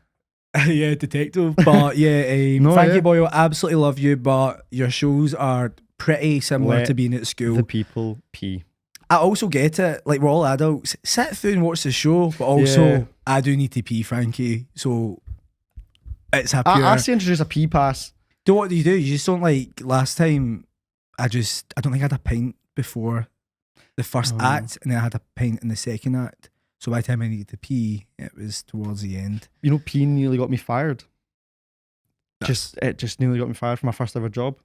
Yeah, detective. But Frankie Boyle, absolutely love you, but your shows are pretty similar to being at school.
The people pee.
I also get it. Like, we're all adults. Sit through and watch the show, but also I do need to pee, Frankie. So it's a pure...
I say introduce a pee pass.
What do? You just don't like last time. I don't think I had a pint before the first act, and then I had a pint in the second act. So by the time I needed to pee, it was towards the end.
You know, peeing nearly got me fired. It just nearly got me fired from my first ever job.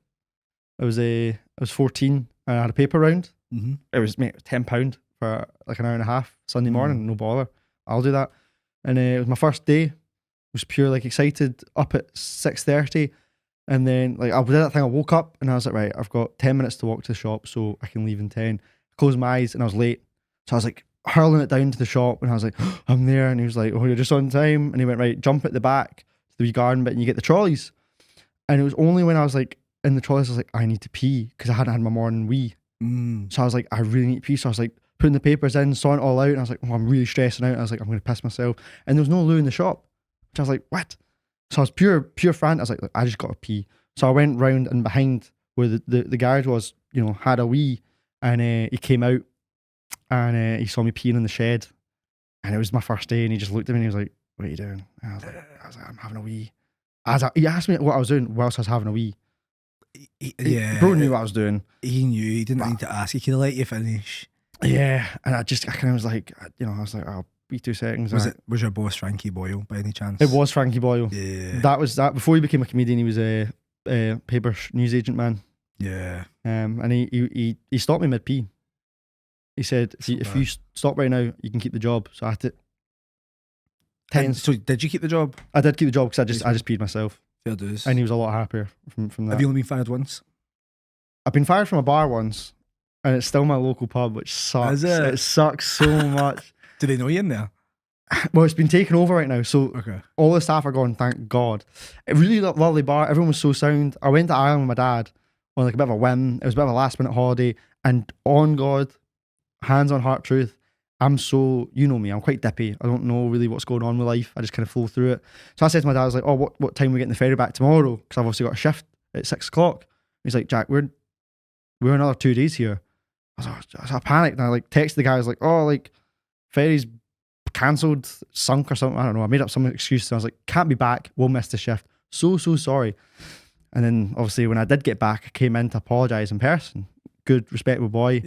I was 14 and I had a paper round.
Mm-hmm.
It was £10 for like an hour and a half Sunday morning. No bother, I'll do that. And it was my first day. Was pure like excited. Up at 6:30, and then like I did that thing. I woke up and I was like, right, I've got 10 minutes to walk to the shop, so I can leave in 10. I closed my eyes and I was late, so I was like hurling it down to the shop, and I was like, I'm there, and he was like, oh, you're just on time, and he went, right, jump at the back to the wee garden bit, and you get the trolleys. And it was only when I was like in the trolleys, I was like, I need to pee because I hadn't had my morning wee. So I was like, I really need to pee. So I was like putting the papers in, sorting it all out, and I was like, oh, I'm really stressing out. I was like, I'm going to piss myself. And there was no loo in the shop, which I was like, what? So I was pure frantic. I was like, look, I just got to pee. So I went round and behind where the garage was, had a wee, and he came out and he saw me peeing in the shed, and it was my first day, and he just looked at me and he was like, what are you doing? And I was like, I'm having a wee. He asked me what I was doing whilst I was having a wee. Bro knew what I was doing.
He knew. He didn't need to ask. He could have let you finish.
Yeah, and I kind of was like, I was like, I'll be 2 seconds.
Was your boss Frankie Boyle by any chance?
It was Frankie Boyle.
Yeah.
That was that. Before he became a comedian, he was a paper newsagent man.
Yeah.
And he stopped me mid pee. He said, if you stop right now, you can keep the job. So I had to.
So did you keep the job?
I did keep the job because I just peed myself.
Fair dues.
And he was a lot happier from that.
Have you only been fired once?
I've been fired from a bar once, and it's still my local pub, which sucks.
Is it?
It sucks so much.
Do they know you in there?
Well, it's been taken over right now, so
Okay.
all the staff are gone, thank God. It really lovely bar. Everyone was so sound. I went to Ireland with my dad on like a bit of a whim. It was a bit of a last minute holiday, and on God, hands on heart truth, I'm so, you know me, I'm quite dippy. I don't know really what's going on with life. I just kind of flow through it. So I said to my dad, I was like, oh, what time are we getting the ferry back tomorrow? Because I've obviously got a shift at 6 o'clock. He's like, Jack, we're another 2 days here. I panicked, and I like texted the guy. I was like, oh, like ferry's cancelled, sunk or something. I don't know. I made up some excuse. I was like, can't be back. We'll miss the shift. So sorry. And then obviously when I did get back, I came in to apologise in person. Good, respectable boy.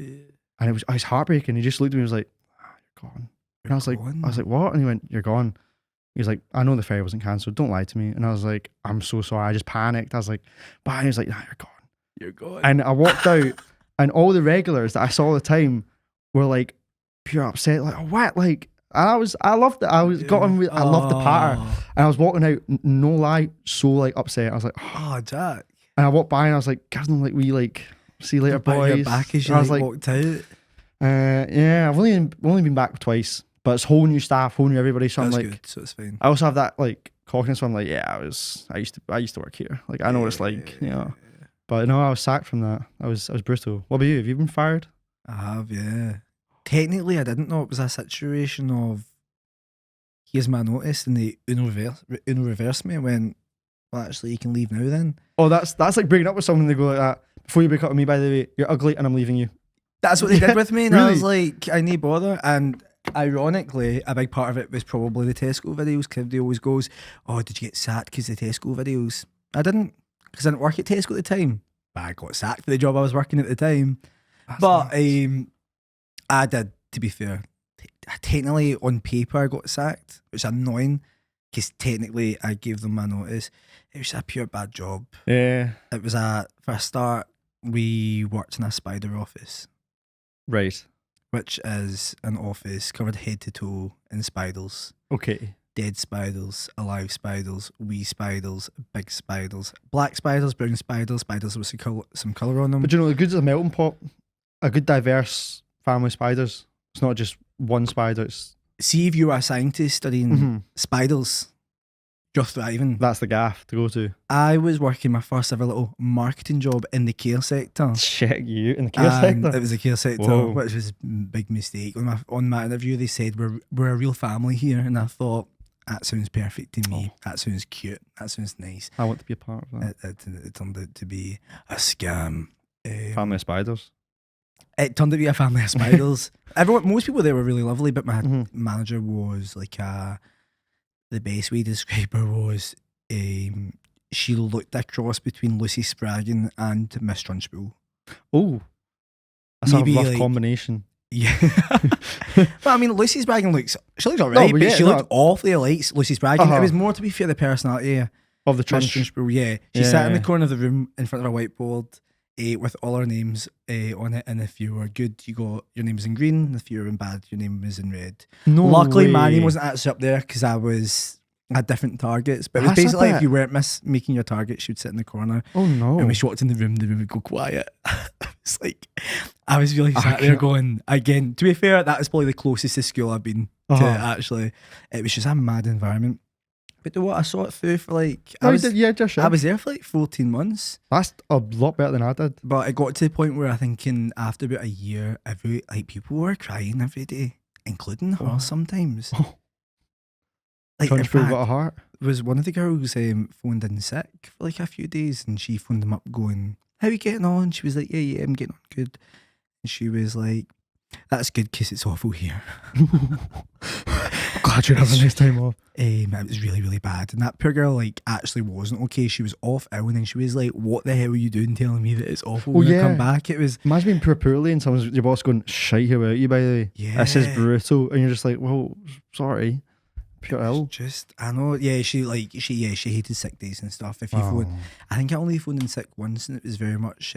And I was heartbreaking. He just looked at me and was like, you're gone. And I was like, what? And he went, you're gone. He was like, I know the ferry wasn't cancelled. Don't lie to me. And I was like, I'm so sorry. I just panicked. I was like, but he was like, nah, you're gone.
You're gone.
And I walked out, and all the regulars that I saw all the time were like pure upset. Like, oh, what? Like, I loved it. I loved the patter. And I was walking out, no lie, so like upset. I was like,
oh, Jack.
And I walked by and I was like, give them like we like, see you later, boys.
Your back as you
I was like,
walked out.
Yeah, I've only been back twice, but it's whole new staff, whole new everybody. So I'm like,
good, so it's fine.
I also have that like cockiness. So I'm like, yeah, I used to work here. Like I know what it's like, you know. But no, I was sacked from that. I was brutal. What about you? Have you been fired?
I have, yeah. Technically, I didn't know it was a situation of here's my notice, and they Uno reversed me and went, well, actually, you can leave now then.
Oh, that's like breaking up with someone. They go like that. Before you break up with me, by the way, you're ugly and I'm leaving you.
That's what they did with me, and
Really?
I was like, I need bother. And ironically, a big part of it was probably the Tesco videos. Everybody always goes, oh, did you get sacked because of the Tesco videos? I didn't, because I didn't work at Tesco at the time. But I got sacked for the job I was working at the time. But I did, to be fair. Technically, on paper, I got sacked, which is annoying, because technically I gave them my notice. It was a pure bad job.
Yeah.
It was for a start, we worked in a spider office.
Right.
Which is an office covered head to toe in spiders.
Okay.
Dead spiders, alive spiders, wee spiders, big spiders, black spiders, brown spiders, spiders with some colour on them.
But you know, the good is a melting pot. A good diverse family of spiders. It's not just one spider.
See, if you were a scientist studying spiders, you're thriving.
That's the gaff to go to.
I was working my first ever little marketing job in the care sector.
Check you in the care sector.
It was the care sector,
Whoa.
which was a big mistake. On my interview, they said we're a real family here, and I thought that sounds perfect to me. That sounds cute. That sounds nice.
I want to be a part of that.
It turned out to be a scam.
Family of spiders.
It turned out to be a family of spiders. Most people there were really lovely, but my manager was like the best way to describe her was she looked a cross between Lucy Spraggan and Miss Trunchbull.
Oh, that's
Maybe
a rough combination.
Yeah. Well, I mean, Lucy Spraggan looks alright, but she looked awfully like Lucy Spraggan. It was more, to be fair, the personality
of the
Miss Trunchbull. Yeah, she sat in the corner of the room in front of a whiteboard, with all our names on it, and if you were good, you got your name was in green, and if you were in bad, your name was in red.
No
Luckily,
way.
my name wasn't actually up there because I had different targets, but it was
That's a
basically if
bit-
you weren't making your targets, you'd sit in the corner.
Oh no.
And when she walked in the room would go quiet. It's like, I was really
I
sat there
can't-
going, again, to be fair, that was probably the closest to school I've been to actually. It was just a mad environment. But you know what, I saw it through for like,
No, you did, yeah, just
I was there for like 14 months.
That's a lot better than I did.
But it got to the point where I think after about a year, people were crying every day, including her
Oh.
sometimes.
Oh.
Like,
Trying
in
to feel
fact,
what a heart.
was one of the girls phoned in sick for like a few days, and she phoned them up going, "How are you getting on?" She was like, yeah, I'm getting on good. And she was like, "That's good because it's awful here."
Glad you're having this time off.
It was really, really bad. And that poor girl like actually wasn't okay. She was off ill, and then she was like, "What the hell are you doing telling me that it's awful when I come back?" It was,
Imagine being poorly and your boss going, "Shite about you, by the way. This is
Yeah.
brutal." And you're just like, "Well, sorry. You're ill."
just, I know, she hated sick days and stuff. If you phoned, I think I only phoned in sick once, and it was very much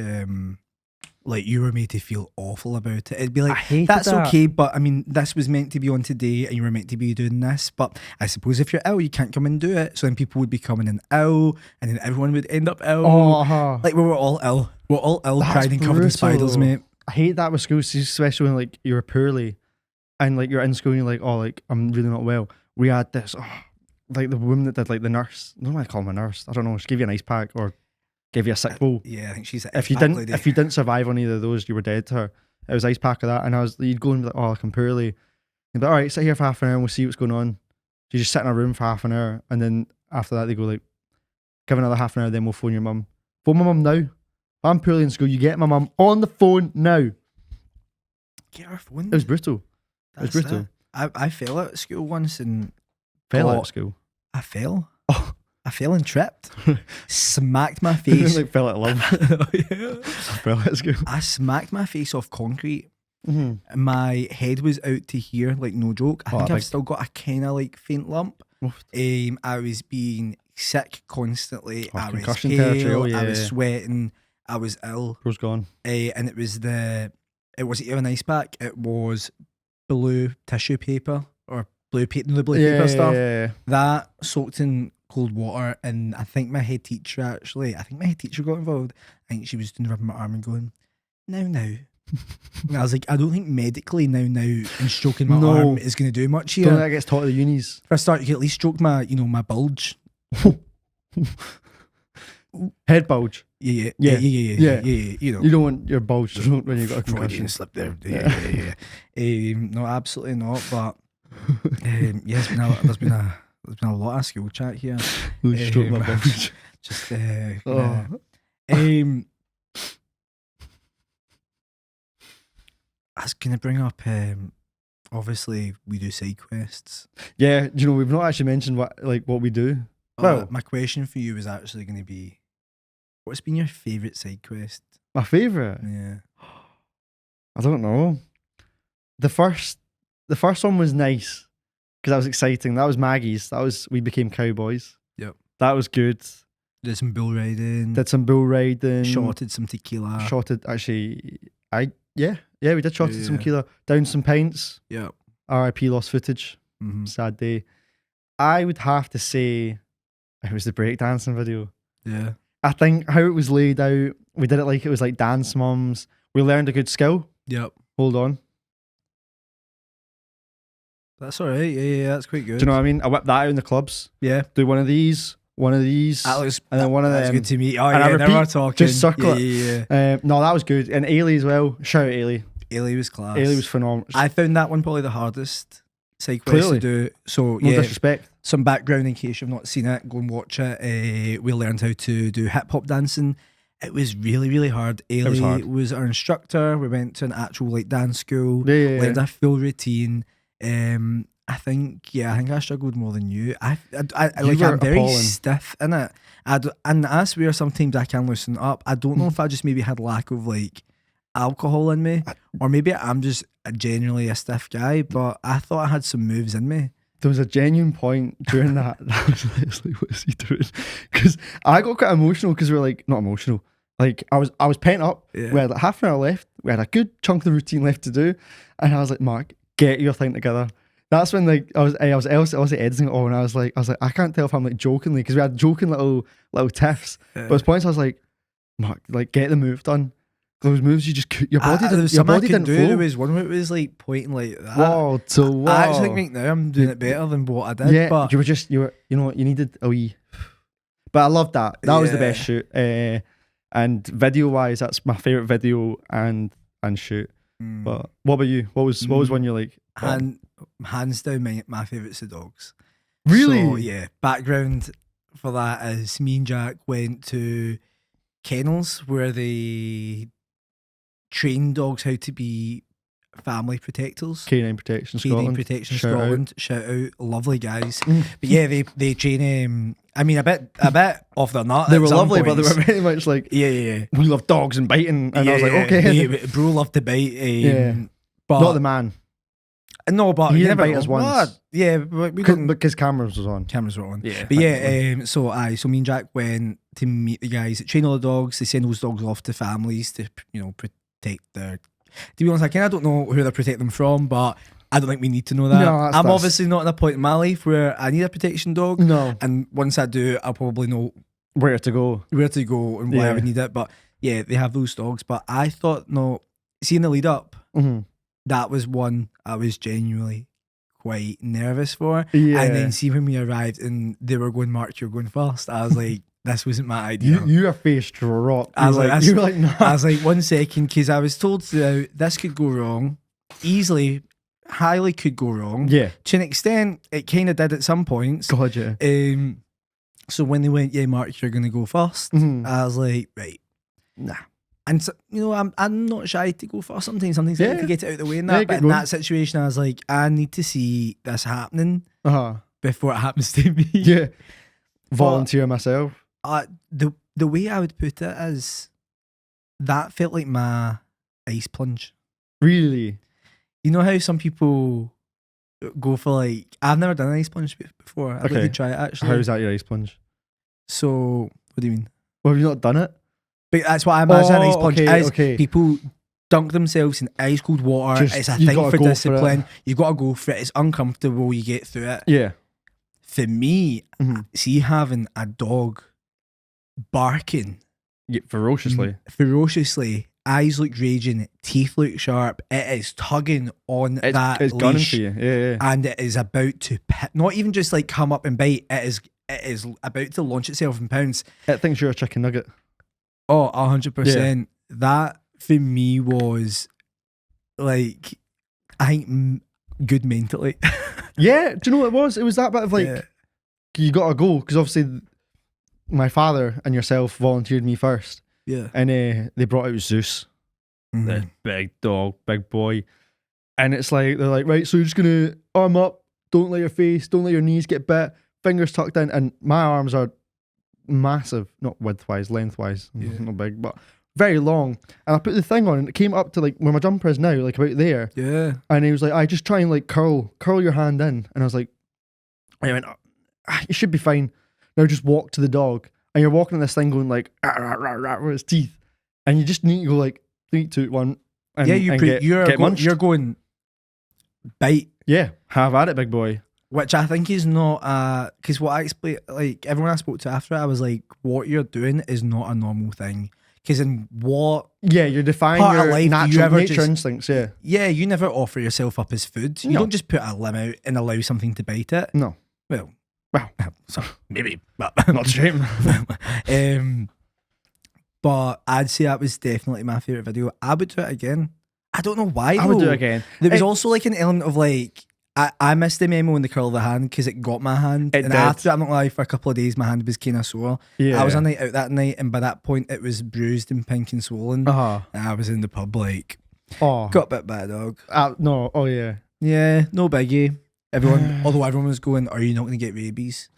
like you were made to feel awful about it. It'd be like,
I hated
that's
that.
okay, but I mean, this was meant to be on today, and you were meant to be doing this. But I suppose if you're ill, you can't come and do it. So then people would be coming in ill, and then everyone would end up ill. Like we were all ill. We're all ill,
That's
crying and covered in spiders,
brutal.
mate.
I hate that with schools, especially when like you're poorly and like you're in school and you're like, "Oh, like I'm really not well." We had this, like the woman that did like the nurse. I don't know why I call him a nurse. I don't know. She gave you an ice pack or gave you a sick bowl.
Yeah, I think she's
If you didn't survive on either of those, you were dead to her. It was ice pack of that, and you'd go and be like, "Oh, like I'm poorly." You'd be like, "All right, sit here for half an hour and we'll see what's going on." So you just sit in a room for half an hour, and then after that they go like, "Give another half an hour, then we'll phone your mum." Phone my mum now. If I'm poorly in school, you get my mum on the phone now.
get her phone.
It was brutal. It was
That's
brutal.
it. I fell out of school once, and
Fell out
Oh.
of school.
I fell.
Oh.
I fell and tripped. Smacked my face.
Like fell out of love.
Yeah.
Fell out of school.
I smacked my face off concrete.
Mm-hmm.
My head was out to here, like no joke. I
Oh,
think
I
I've
think-
still got a kind of like faint lump.
Oof.
I was being sick constantly.
Oh,
I was
concussion
pale.
territory. Oh,
I was
yeah.
sweating. I was ill.
Bro's gone.
And it wasn't even an ice pack. It was blue tissue paper or blue paper stuff.
Yeah.
That soaked in cold water, and I think my head teacher got involved. I think she was doing rubbing my arm and going, now. And I was like, I don't think medically now and stroking my
No.
arm is going to do much
Don't think
here.
that gets taught at the unis.
For a start, you can at least stroke my bulge.
Head bulge.
Yeah.
Yeah.
You know.
You don't want your bulge to when you got a concussion.
Freudian slip there. Yeah. No, absolutely not. But yeah, there's been a lot of school chat here.
Stroke my bulge.
Just
Oh.
I was gonna bring up. Obviously, we do side quests.
Yeah, do you know, we've not actually mentioned what we do. Well-
My question for you is actually going to be, what's been your favourite side quest?
My favourite?
Yeah.
I don't know. The first one was nice because that was exciting. That was Maggie's. We became cowboys.
Yep.
That was good.
Did some bull riding.
Did some bull riding.
Shotted some tequila.
Shotted, actually. We did shotted some
Yeah.
tequila. Down some pints.
Yep.
RIP lost footage.
Mhm.
Sad day. I would have to say it was the breakdancing video.
Yeah.
I think how it was laid out, we did it like it was like Dance Mums. We learned a good skill.
Yep.
Hold on.
That's all right. Yeah. That's quite good.
Do you know what I mean? I whipped that out in the clubs.
Yeah.
Do one of these,
That looks.
and then one of
That's
them.
good to me. Oh
And
yeah.
I
Now we're
repeat,
talking.
just circle it.
Yeah.
No, that was good. And Ailey as well. Shout out Ailey.
Ailey was class.
Ailey was phenomenal.
I found that one probably the hardest side quest
Clearly.
to do. So
No
yeah.
disrespect.
Some background in case you've not seen it, go and watch it. We learned how to do hip hop dancing. It was really, really hard. Ailey was our instructor. We went to an actual like dance school.
Yeah.
Learned a full routine. I think I struggled more than you. I'm very
appalling.
stiff in it. And I swear sometimes I can loosen up. I don't know if I just maybe had lack of like alcohol in me, or maybe I'm just genuinely a stiff guy. But I thought I had some moves in me.
There was a genuine point during that. I was like, what is he doing? Because I got quite emotional because we were like, not emotional. Like I was pent up.
Yeah.
We had like half an hour left. We had a good chunk of the routine left to do, and I was like, Mark, get your thing together. That's when like I was editing it all, and I was like, I can't tell if I'm like jokingly, because we had joking little tiffs.
Yeah.
But at points I was like, Mark, like get the move done. Those moves your body
there was
your
something I
body
couldn't
didn't
do.
flow.
There was one where it was like pointing like that.
Wall to wall.
I actually think right now I'm doing it better than what I did.
Yeah,
but
you were you know what, you needed a wee. But I loved that. That was the
Yeah.
best shoot. And video wise, that's my favorite video and shoot. But what about you? What was one you're like? Oh.
Hands down, my favourite's the dogs.
Really?
So, yeah. Background for that is me and Jack went to kennels where they train dogs how to be family protectors.
Canine Protection
Canine
Scotland.
Protection
Shout out.
Scotland. Shout out, lovely guys. But yeah, they train. I mean, a bit off their nut.
They
at
were
some
lovely, but they
points.
were very much like,
Yeah.
we love dogs and biting, and I was like,
Yeah,
okay,
yeah, bro loved to bite.
Yeah.
But
not the man,
no, but
He
you
didn't
never
bite
know.
us once.
What? Yeah, but we didn't.
because cameras was on.
Cameras were on.
Yeah,
But yeah, so me and Jack went to meet the guys that train all the dogs. They send those dogs off to families to protect their. To be honest, I kind of don't know who they protect them from, but I don't think we need to know that.
No,
I'm
that's-
obviously not in a point in my life where I need a protection dog,
No,
and once I do, I'll probably know
where to go.
where to go and why I
Yeah.
would need it. But yeah, they have those dogs. But I thought, no, seeing the lead up, that was one I was genuinely quite nervous for.
Yeah,
And then see when we arrived and they were going, Mark, you're going first. I was like, this wasn't my idea.
your face dropped.
I was like,
you were like, no.
I was like, 1 second, because I was told this could go wrong. Easily, highly could go wrong.
Yeah,
To an extent, it kind of did at some points.
God, yeah.
So when they went, yeah, Mark, you're going to go first.
Mhm.
I was like, right.
Nah.
And so, I'm not shy to go first sometimes. Sometimes I
Yeah.
need to get it out of the way and
Yeah,
that. But
get
in
going.
that situation, I was like, I need to see this happening
Uh-huh.
before it happens to me.
Yeah. Volunteer myself.
The way I would put it is that felt like my ice plunge.
Really?
You know how some people go for like, I've never done an ice plunge before. I'd like
Okay.
to try it actually.
How's that your ice plunge?
So, what do you mean?
Well, have you not done it?
But that's what I imagine an ice
Oh,
plunge
okay,
is.
okay.
People dunk themselves in ice cold water.
Just-
It's a
you
thing
gotta
for
go for
discipline.
it.
You got to go for it. It's uncomfortable. You get through it.
Yeah.
For me,
Mhm.
see having a dog barking
Yeah, ferociously.
ferociously, eyes look raging, teeth look sharp. It is tugging on that
It's gunning
leash,
for you. Yeah.
and it is about to not even just like come up and bite. It is about to launch itself and pounce.
It thinks you're a chicken nugget.
Oh, 100%. That for me was like, I think good mentally.
Yeah. Do you know what it was? It was that bit of like,
Yeah.
you gotta go, because obviously my father and yourself volunteered me first,
Yeah.
and they brought out Zeus,
Mhm.
the big dog, big boy, and it's like they're like, right, so you're just gonna arm up, don't let your face, don't let your knees get bit, fingers tucked in, and my arms are massive, not widthwise, lengthwise,
Yeah.
not big, but very long, and I put the thing on, and it came up to like where my jumper is now, like about there,
Yeah.
and he was like, I just try and like curl your hand in, and I was like, I went, you should be fine. Now just walk to the dog, and you're walking on this thing going like rah, rah, rah, rah, with its teeth, and you just need to go like 3, 2, 1, and,
Yeah,
and get munched.
you're going bite,
Yeah, have at it, big boy.
which I think is not because what I explained, like everyone I spoke to after it, I was like, what you're doing is not a normal thing. Because in what,
Yeah, you're defying
Part of
your
life, do you
natural
ever
nature
just-
instincts. Yeah,
yeah, you never offer yourself up as food. You
No.
don't just put a limb out and allow something to bite it.
no,
Well, so maybe, but
not shame.
But I'd say that was definitely my favorite video. I would do it again. I don't know why.
I would do
though.
it again.
There was
It-
also like an element of like I missed the memo in the curl of the hand because it got my hand.
It
and
did.
after that, I'm not lying, for a couple of days my hand was kind of sore.
Yeah,
I was on night out that night, and by that point it was bruised and pink and swollen.
Uh-huh.
And I was in the pub like
Oh,
got bit by a dog.
no. Oh yeah.
Yeah, no biggie. Although everyone was going, "Are you not going to get rabies?"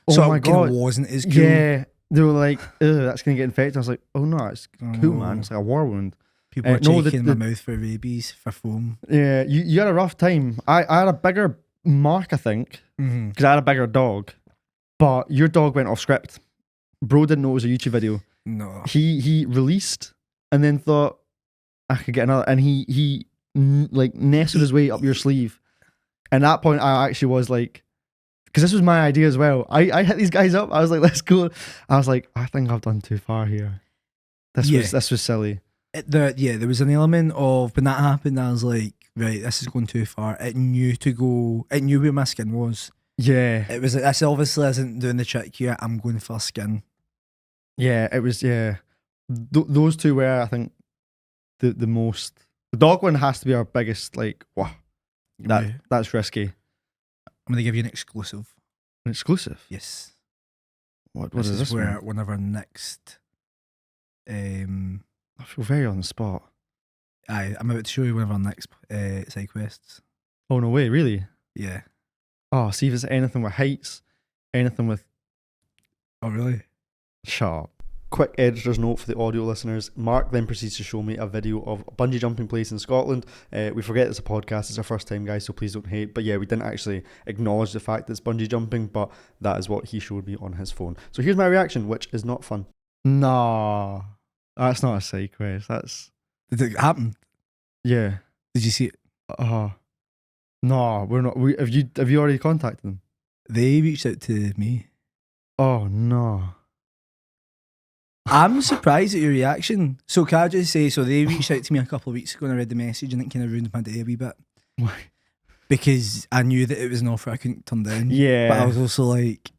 Oh
So
my
it kind
God.
of wasn't as cool.
Yeah, they were like, "Ugh, that's gonna get infected." I was like, "Oh no, it's cool,
Oh.
man. It's like a war wound."
People are
no,
checking my mouth for rabies, for foam.
Yeah, you had a rough time. I had a bigger mark, I think, because I had a bigger dog, but your dog went off script. Bro didn't know it was a YouTube video.
No.
He released and then thought I could get another, and he like nestled his way up your sleeve. And at that point, I actually was like, because this was my idea as well. I hit these guys up. I was like, let's go. I was like, I think I've done too far here. This was silly.
There was an element of when that happened. I was like, right, this is going too far. It knew where my skin was.
Yeah.
It was like, this obviously isn't doing the trick here. I'm going for skin.
Yeah, it was. Yeah, those two were, I think, the most. The dog one has to be our biggest. Like, wow, that's risky.
I'm going to give you an exclusive.
An exclusive?
Yes.
What is this?
Where one of our next.
I feel very on the spot.
I'm about to show you one of our next side quests.
Oh no way! Really?
Yeah.
Oh, see if it's anything with heights, anything with.
Oh really?
Shut up. Quick editor's note for the audio listeners. Mark then proceeds to show me a video of a bungee jumping place in Scotland. We forget it's a podcast. It's our first time, guys, so please don't hate. But yeah, we didn't actually acknowledge the fact that it's bungee jumping, but that is what he showed me on his phone. So here's my reaction, which is not fun. Nah, that's not a side quest.
Did it happen?
Yeah.
Did you see it?
No, we're not. Have you already contacted them?
They reached out to me.
Oh no.
I'm surprised at your reaction. So can I just say, so they reached out to me a couple of weeks ago and I read the message and it kind of ruined my day a wee bit.
Why?
Because I knew that it was an offer I couldn't turn down.
Yeah.
But I was also like,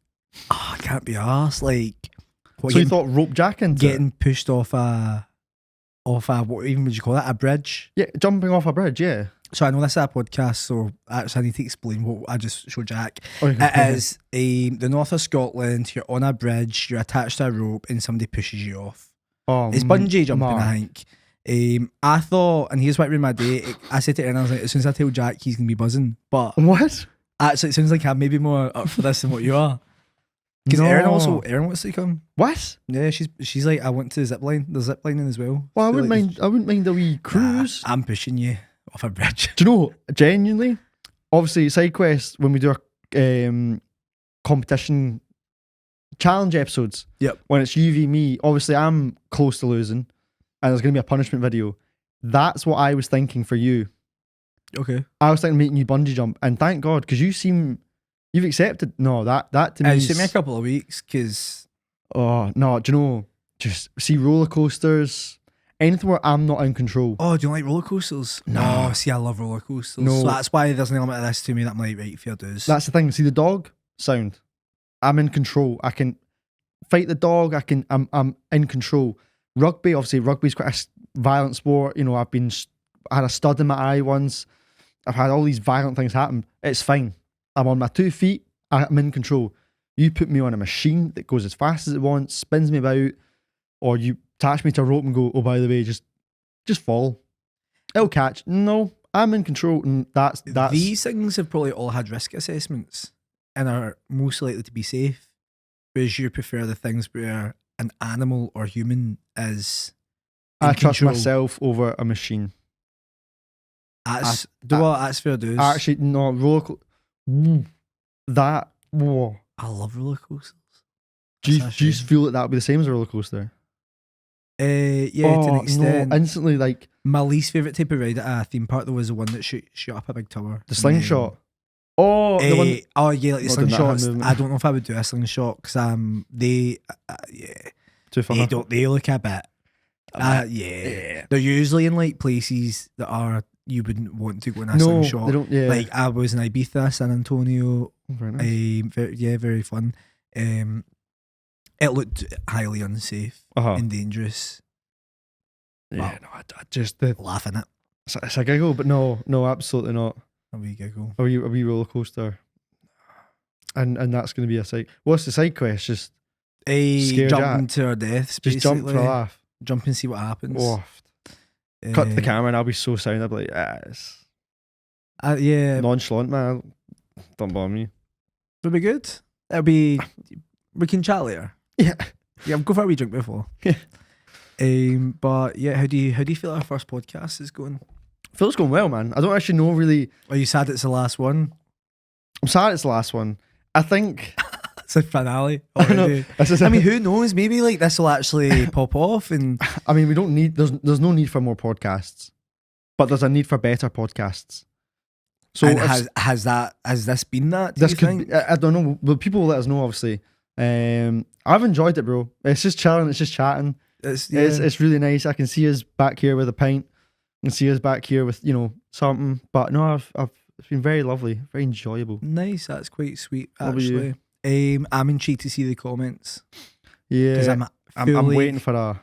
I can't be arsed. Like,
so you thought rope jacking?
Getting pushed off a, what even would you call it? A bridge?
Yeah, jumping off a bridge, yeah.
So I know this is a podcast, so actually I need to explain what I just showed Jack.
Okay.
It is the north of Scotland. You're on a bridge, you're attached to a rope, and somebody pushes you off. It's bungee jumping,
Mark.
I think. I thought, and here's what ruined my day. I said to Aaron, I was like, as soon as I tell Jack, he's gonna be buzzing. But
what?
actually, it sounds like I'm maybe more up for this than what you are. Because
No.
Aaron wants to come.
What?
Yeah, she's like, I want to zip line. There's zip lining as well.
Well, I
feel
wouldn't
like
mind. I wouldn't mind a wee cruise.
I'm pushing you off a bridge.
Do you know? Genuinely, obviously, side quests when we do our competition challenge episodes.
Yep.
When it's you v me, obviously I'm close to losing, and there's gonna be a punishment video. That's what I was thinking for you.
Okay.
I was thinking making you bungee jump, and thank God, because you've accepted. No, that to me.
It took me a couple of weeks because.
Oh no! Do you know? Just see roller coasters, anything where I'm not in control.
Oh, do you like roller coasters?
No.
Oh, see, I love roller coasters.
No.
So that's why there's an element of this to me that I'm like, right, fair dues.
That's the thing. See the dog sound. I'm in control. I can fight the dog. I'm in control. Rugby, obviously, rugby's quite a violent sport. You know, I had a stud in my eye once. I've had all these violent things happen. It's fine. I'm on my 2 feet. I'm in control. You put me on a machine that goes as fast as it wants, spins me about, or you attach me to a rope and go, oh, by the way, just fall. It'll catch. No, I'm in control, and that's
These things have probably all had risk assessments and are most likely to be safe, whereas you prefer the things where an animal or human is in
I trust
control.
myself over a machine.
That's fair dues.
Actually, no, that. Whoa.
I love roller coasters.
Do you feel that would be the same as a roller coaster?
Yeah, to an extent.
No, instantly, like
my least favourite type of ride at a theme park though was the one that shoot up a big tower.
the slingshot. Oh, the one.
Oh yeah, like the
Not doing that hand
slingshots.
movement.
I don't know if I would do a slingshot because
Too far.
they look a bit. Yeah. They're usually in like places that are you wouldn't want to go in a
No,
slingshot.
they don't. Yeah.
Like I was in Ibiza, San Antonio.
Very nice.
Very fun. It looked highly unsafe and dangerous.
Yeah.
Wow.
No, I just the.
Laughing at
It's a giggle, but no, absolutely not.
a wee giggle.
A wee roller coaster. And that's going to be a side. What's the side quest? Just Scare
Jumping
Jack.
to our deaths.
just jump for a
basically.
laugh.
Jump and see what happens.
Waft.
Uh,
Cut to the camera and I'll be so sound. I'll be like, it's
yeah,
nonchalant, man. Don't bother me.
it'll be good. It'll be. We can chat later.
Yeah.
Yeah, I'll go for a wee drink before.
Yeah.
But yeah, how do you feel our first podcast is going?
Feels going well, man. I don't actually know really.
Are you sad it's the last one?
I'm sad it's the last one. I think
It's a finale.
I know.
Already.
This is
I mean, who knows? Maybe like this will actually pop off, and
I mean, we don't need. There's no need for more podcasts, but there's a need for better podcasts. So
and
if-
has this been that? Do
this
you
could.
think?
Be, I don't know. Well, people will let us know. Obviously, I've enjoyed it, bro. It's just chilling. It's just chatting.
It's
It's really nice. I can see us back here with a pint. I can see us back here with something. But no, it's been very lovely, very enjoyable.
nice. That's quite sweet,
What about you?
actually. I'm intrigued to see the comments because
Yeah, I'm
fully-
waiting for a.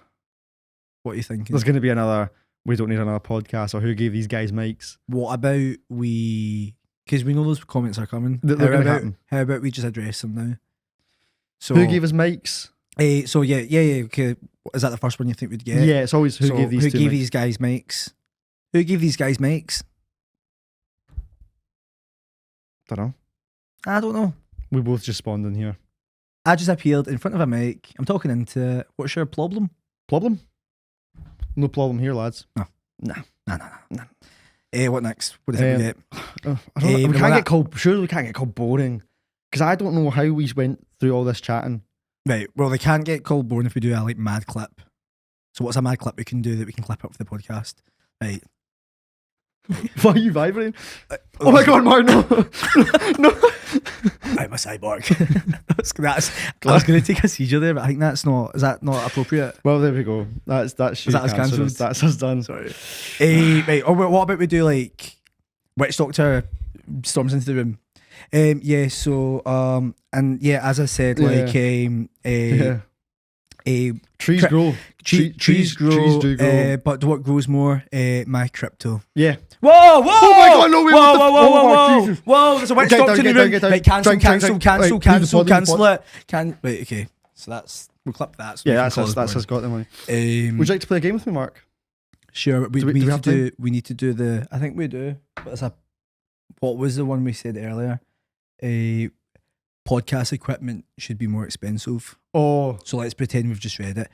What are you thinking?
There's going to be another. We don't need another podcast, or who gave these guys mics?
What about we? Because we know those comments are coming.
They're
how,
gonna
about,
happen.
how about we just address them now? So
Who gave us mics?
So yeah. Okay, is that the first one you think we'd get?
Yeah, it's always who
So
gave these.
Who
two
gave
mics?
these guys mics? Who gave these guys mics?
Don't know.
I don't know.
We both just spawned in here.
I just appeared in front of a mic. I'm talking into it. What's your problem?
Problem? No problem here, lads.
No.
Nah.
No. What next? What do you think we get?
I don't know.
the
We
one
can't
that-
get called. Surely we can't get called boring. Because I don't know how we went through all this chatting.
Right. Well, they can't get called boring if we do a like mad clip. So what's a mad clip we can do that we can clip up for the podcast? Right.
Why are you vibrating? Oh my god, Mark, no. No.
I'm a cyborg. I was going to take a seizure there, but I think that's not. Is that not appropriate?
Well, there we go. That's
that us cancelled?
That's us done.
Sorry. Right. Oh, what about we do like Witch Doctor storms into the room? Yeah. So and yeah, as I said, like
Yeah. Trees
Cri-
grow.
trees grow.
Trees do grow.
But what grows more? My crypto.
Yeah.
Whoa! Whoa!
Oh my God, no, wait, what the- oh my Jesus.
Whoa! There's a witch
Get
doctor
down,
in the
get down,
room.
get down.
Right, cancel,
Drink,
cancel,
drink.
cancel,
Right,
cancel,
leave the pod,
cancel it. Right, okay. So we'll clip that. So we
Yeah,
can
that's
call
us.
it
That's us.
boring.
Got the money. Would you like to play a game with me, Mark?
Sure, we
Do we
need to
have time?
do. We need to do the. I think we do. But it's a. What was the one we said earlier? Podcast equipment should be more expensive.
Oh,
So let's pretend we've just read it.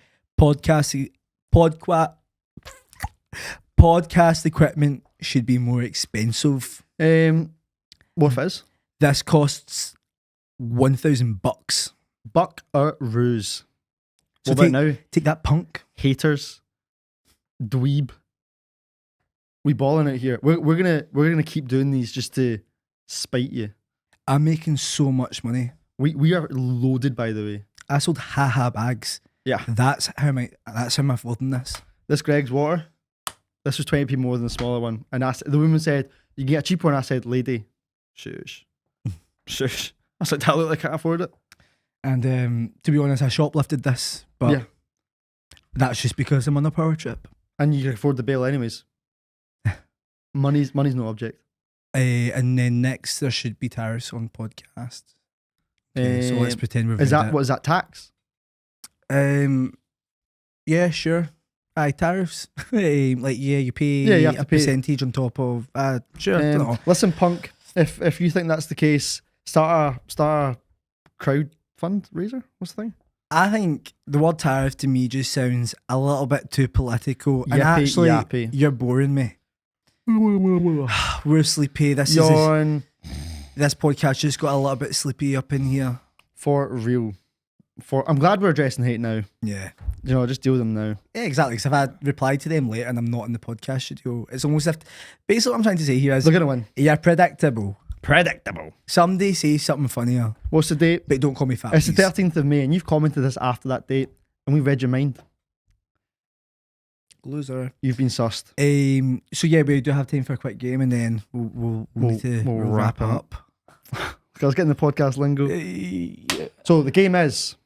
Podcast equipment should be more expensive.
what if it is?
This costs $1,000.
Buck or ruse?
So
What about now?
Take that, punk.
Haters, dweeb. We balling out here. We're gonna keep doing these just to spite you.
I'm making so much money.
We are loaded, by the way.
I sold haha bags.
Yeah.
That's how I'm affording this.
This Greg's water. This was 20p more than the smaller one. And the woman said, "You can get a cheaper one." I said, "Lady, shush, shush." I was like, "That look like I can't afford it."
And to be honest, I shoplifted this, but
Yeah.
that's just because I'm on a power trip.
And you can afford the bail anyways. Money's no object.
And then next there should be tariffs on podcasts. Okay, so let's pretend we've
Is
read
that
it.
what is that tax?
Yeah, sure. Aye, tariffs. Like you pay
Yeah, you have to
a
pay.
percentage on top of. Sure. Dunno.
Listen, punk. If you think that's the case, start a crowd fundraiser. What's the thing?
I think the word tariff to me just sounds a little bit too political. And
Yippee,
actually,
yappy.
you're boring me. We're sleepy. This podcast just got a little bit sleepy up in here.
For real. I'm glad we're addressing hate now.
Yeah.
Just deal with them now.
Yeah, exactly. Because if I replied to them later and I'm not in the podcast studio, it's almost if. Basically, what I'm trying to say here is
They're gonna win.
you're predictable.
Predictable.
Someday say something funnier,
What's the date?
but don't call me fat.
It's the
please.
13th of May, and you've commented this after that date, and we read your mind.
Loser.
You've been sussed.
So yeah, we do have time for a quick game, and then we'll need to
we'll
wrap
wrap
it
up. I was getting the podcast lingo.
Yeah.
So the game is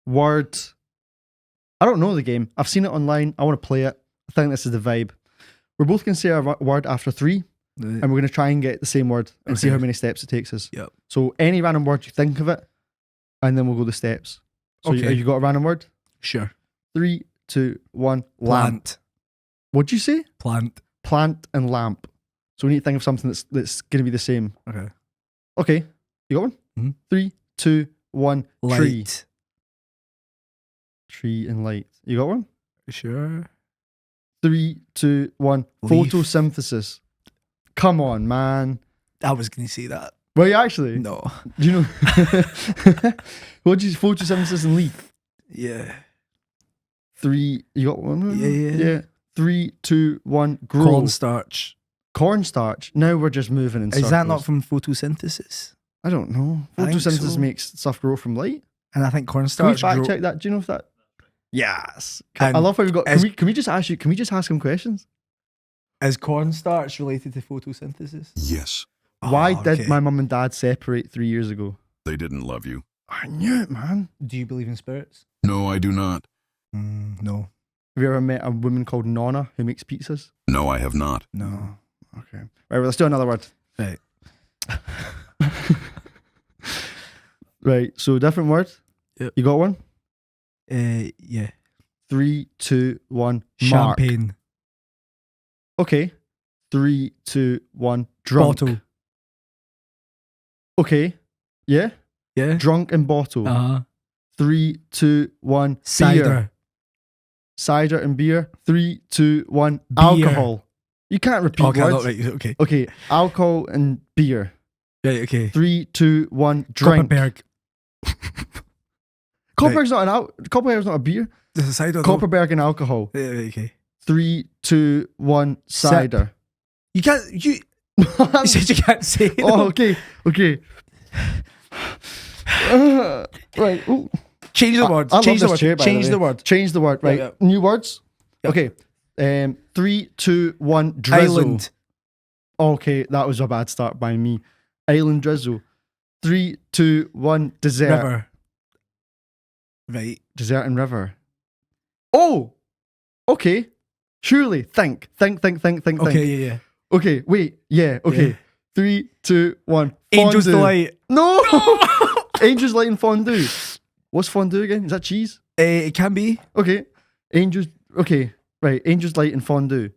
word. I don't know the game. I've seen it online. I want to play it. I think this is the vibe. We're both going to say a word after 3, and we're going to try and get the same word and see
Okay.
how many steps it takes us.
Yep.
So any random word you think of it, and then we'll go the steps. So
Okay.
you got a random word?
Sure.
3, 2, 1. Lamp.
Plant.
What'd you say?
Plant.
Plant and lamp. So we need to think of something that's going to be the same.
Okay.
Okay. You got one?
Mhm.
3, 2, 1.
Light.
Tree. Tree and light. You got one?
Sure.
3, 2, 1.
Leaf.
Photosynthesis. Come on, man.
I was going to say that.
Were you actually?
No.
Do you know? What did you photosynthesis and leaf?
Yeah.
3. You got one?
Yeah.
3, 2, 1. Grow.
Cornstarch.
Cornstarch. Now we're just moving in circles.
Is that not from photosynthesis?
I don't know.
I think
Photosynthesis
so.
makes stuff grow from light.
And I think
Can we
cornstarch.
fact check that? Do you know if that? Yes.
And
I love how we got.
as-
Can we just ask you? Can we just ask him questions?
Is cornstarch related to photosynthesis?
Yes,
Why
Oh,
did
okay.
my mum and dad separate 3 years ago?
they didn't love you.
I knew it, man.
Do you believe in spirits?
No, I do not.
No.
Have you ever met a woman called Nonna who makes pizzas?
No, I have not.
No.
Okay. Right, well, let's do another word.
Right.
Right, so different word.
Yep.
You got one?
Yeah.
3, 2, 1. Mark.
Champagne.
Okay. 3, 2, 1. Drunk.
Bottle.
Okay. Yeah.
Yeah.
Drunk and bottle. 3, 2, 1. Beer.
Cider.
Cider and beer. 3, 2, 1.
Beer.
Alcohol. You can't repeat
Okay,
words.
not right. Okay.
Okay. Alcohol and beer.
Right, okay.
3, 2, 1. Drink.
Copperberg.
Copperberg's not Copperberg's not a beer.
There's a cider though.
Copperberg and alcohol.
Yeah, right, okay.
3, 2, 1. Cider.
You can't. You said you can't say it.
Oh, okay. Okay. Right. Ooh.
Change the word.
I love
Change the
this
word.
chair, by
Change
way.
the word.
Change the word. Right.
Yeah.
New words.
Yeah.
Okay. 3, 2, 1. Drizzle.
Island.
Okay, that was a bad start by me. Island drizzle. 3, 2, 1. Dessert.
River. Right.
Dessert and river. Oh. Okay. Surely. Think.
Okay, yeah.
Okay. Wait. Yeah. Okay.
Yeah.
3, 2, 1.
Angel's
Fondue.
Delight.
No. Angel's Light and fondue. What's fondue again? Is that cheese?
It can be.
Okay. Angel's. Okay. Right. Angel's Light and fondue.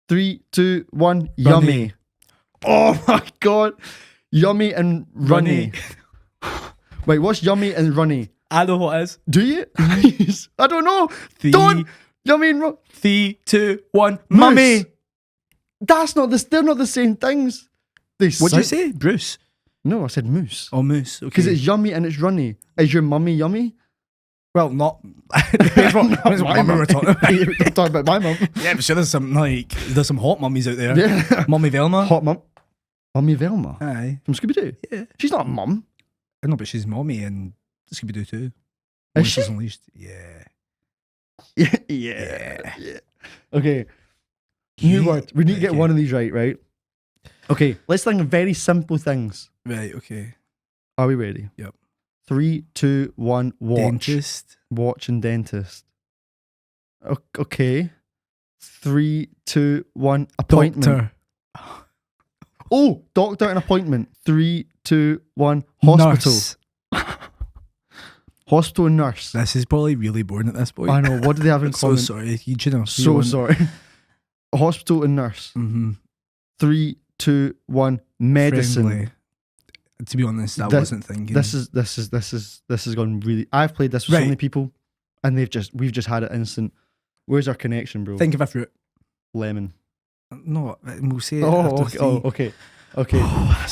3, 2, 1. Yummy. Oh my god. Yummy and runny. Wait, what's yummy and runny?
I know what it is.
Do you? I don't know. Don't. Yummy and runny.
3, 2, 1. Mummy.
That's not this. They're not the same things.
What'd you say? Bruce.
No, I said moose.
Oh, moose. Okay.
Because it's yummy and it's runny. Is your mummy yummy?
well, not. Depends what mummy we're talking about.
You're talking about my mum.
Yeah, but sure, there's some hot mummies out there.
Yeah.
Mummy Velma.
Hot mum. Mummy Velma.
Aye.
From Scooby-Doo.
Yeah.
She's not a mum.
I know, but she's mommy and Scooby-Doo too.
Is she?
Monsters Unleashed. Yeah.
Yeah. Okay. New word. We need to get
Okay.
one of these right? Okay, let's think of very simple things.
Right, okay.
Are we ready?
Yep.
3, 2, 1. Watch.
Dentist.
Watch and dentist. Okay. 3, 2, 1. Appointment.
Doctor.
Oh, doctor and appointment. 3, 2, 1. Hospital.
Nurse.
Hospital and nurse.
This is probably really boring at this point.
I know. What do they have in
I'm so
common?
sorry. You should know.
So sorry. Hospital and nurse.
Mm-hmm.
3, 2, 1. Medicine.
Friendly. To be honest, I
This-
wasn't thinking.
This has gone really. I've played this with so
Right.
many people, and we've just had it instant. Where's our connection, bro?
Think of a fruit.
Lemon.
No, we'll say it
Oh,
after
okay.
three.
Oh, okay. Okay.
Oh,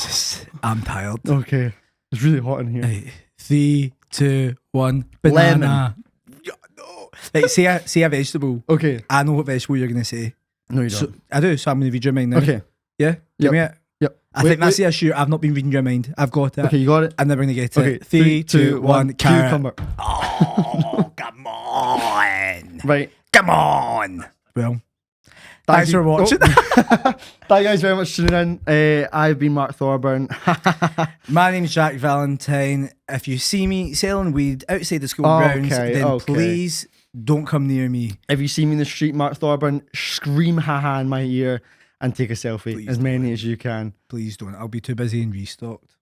I'm tired.
Okay. It's really hot in here.
Right. 3, 2, 1. Banana. Yeah, no. Right, say a vegetable.
Okay.
I know what vegetable you're going to say.
No, you
So,
don't.
I do, so I'm going to read your mind now.
Okay.
Yeah? Give me it.
Yep.
I think that's the issue. I've not been reading your mind. I've got it.
Okay, you got it.
I'm never going to get
Okay.
it. 3, 2, 1. Carrot.
Cucumber.
Oh, come on.
Right.
Come on. Well, thanks for watching.
Oh. Thank you guys very much for tuning in. I've been Mark Thorburn.
My name's Jack Valentine. If you see me selling weed outside the school
Okay,
grounds, then
okay.
please don't come near me.
If you see me in the street, Mark Thorburn, scream haha in my ear and take a selfie.
Please
as many as you can.
Please don't. I'll be too busy and restocked.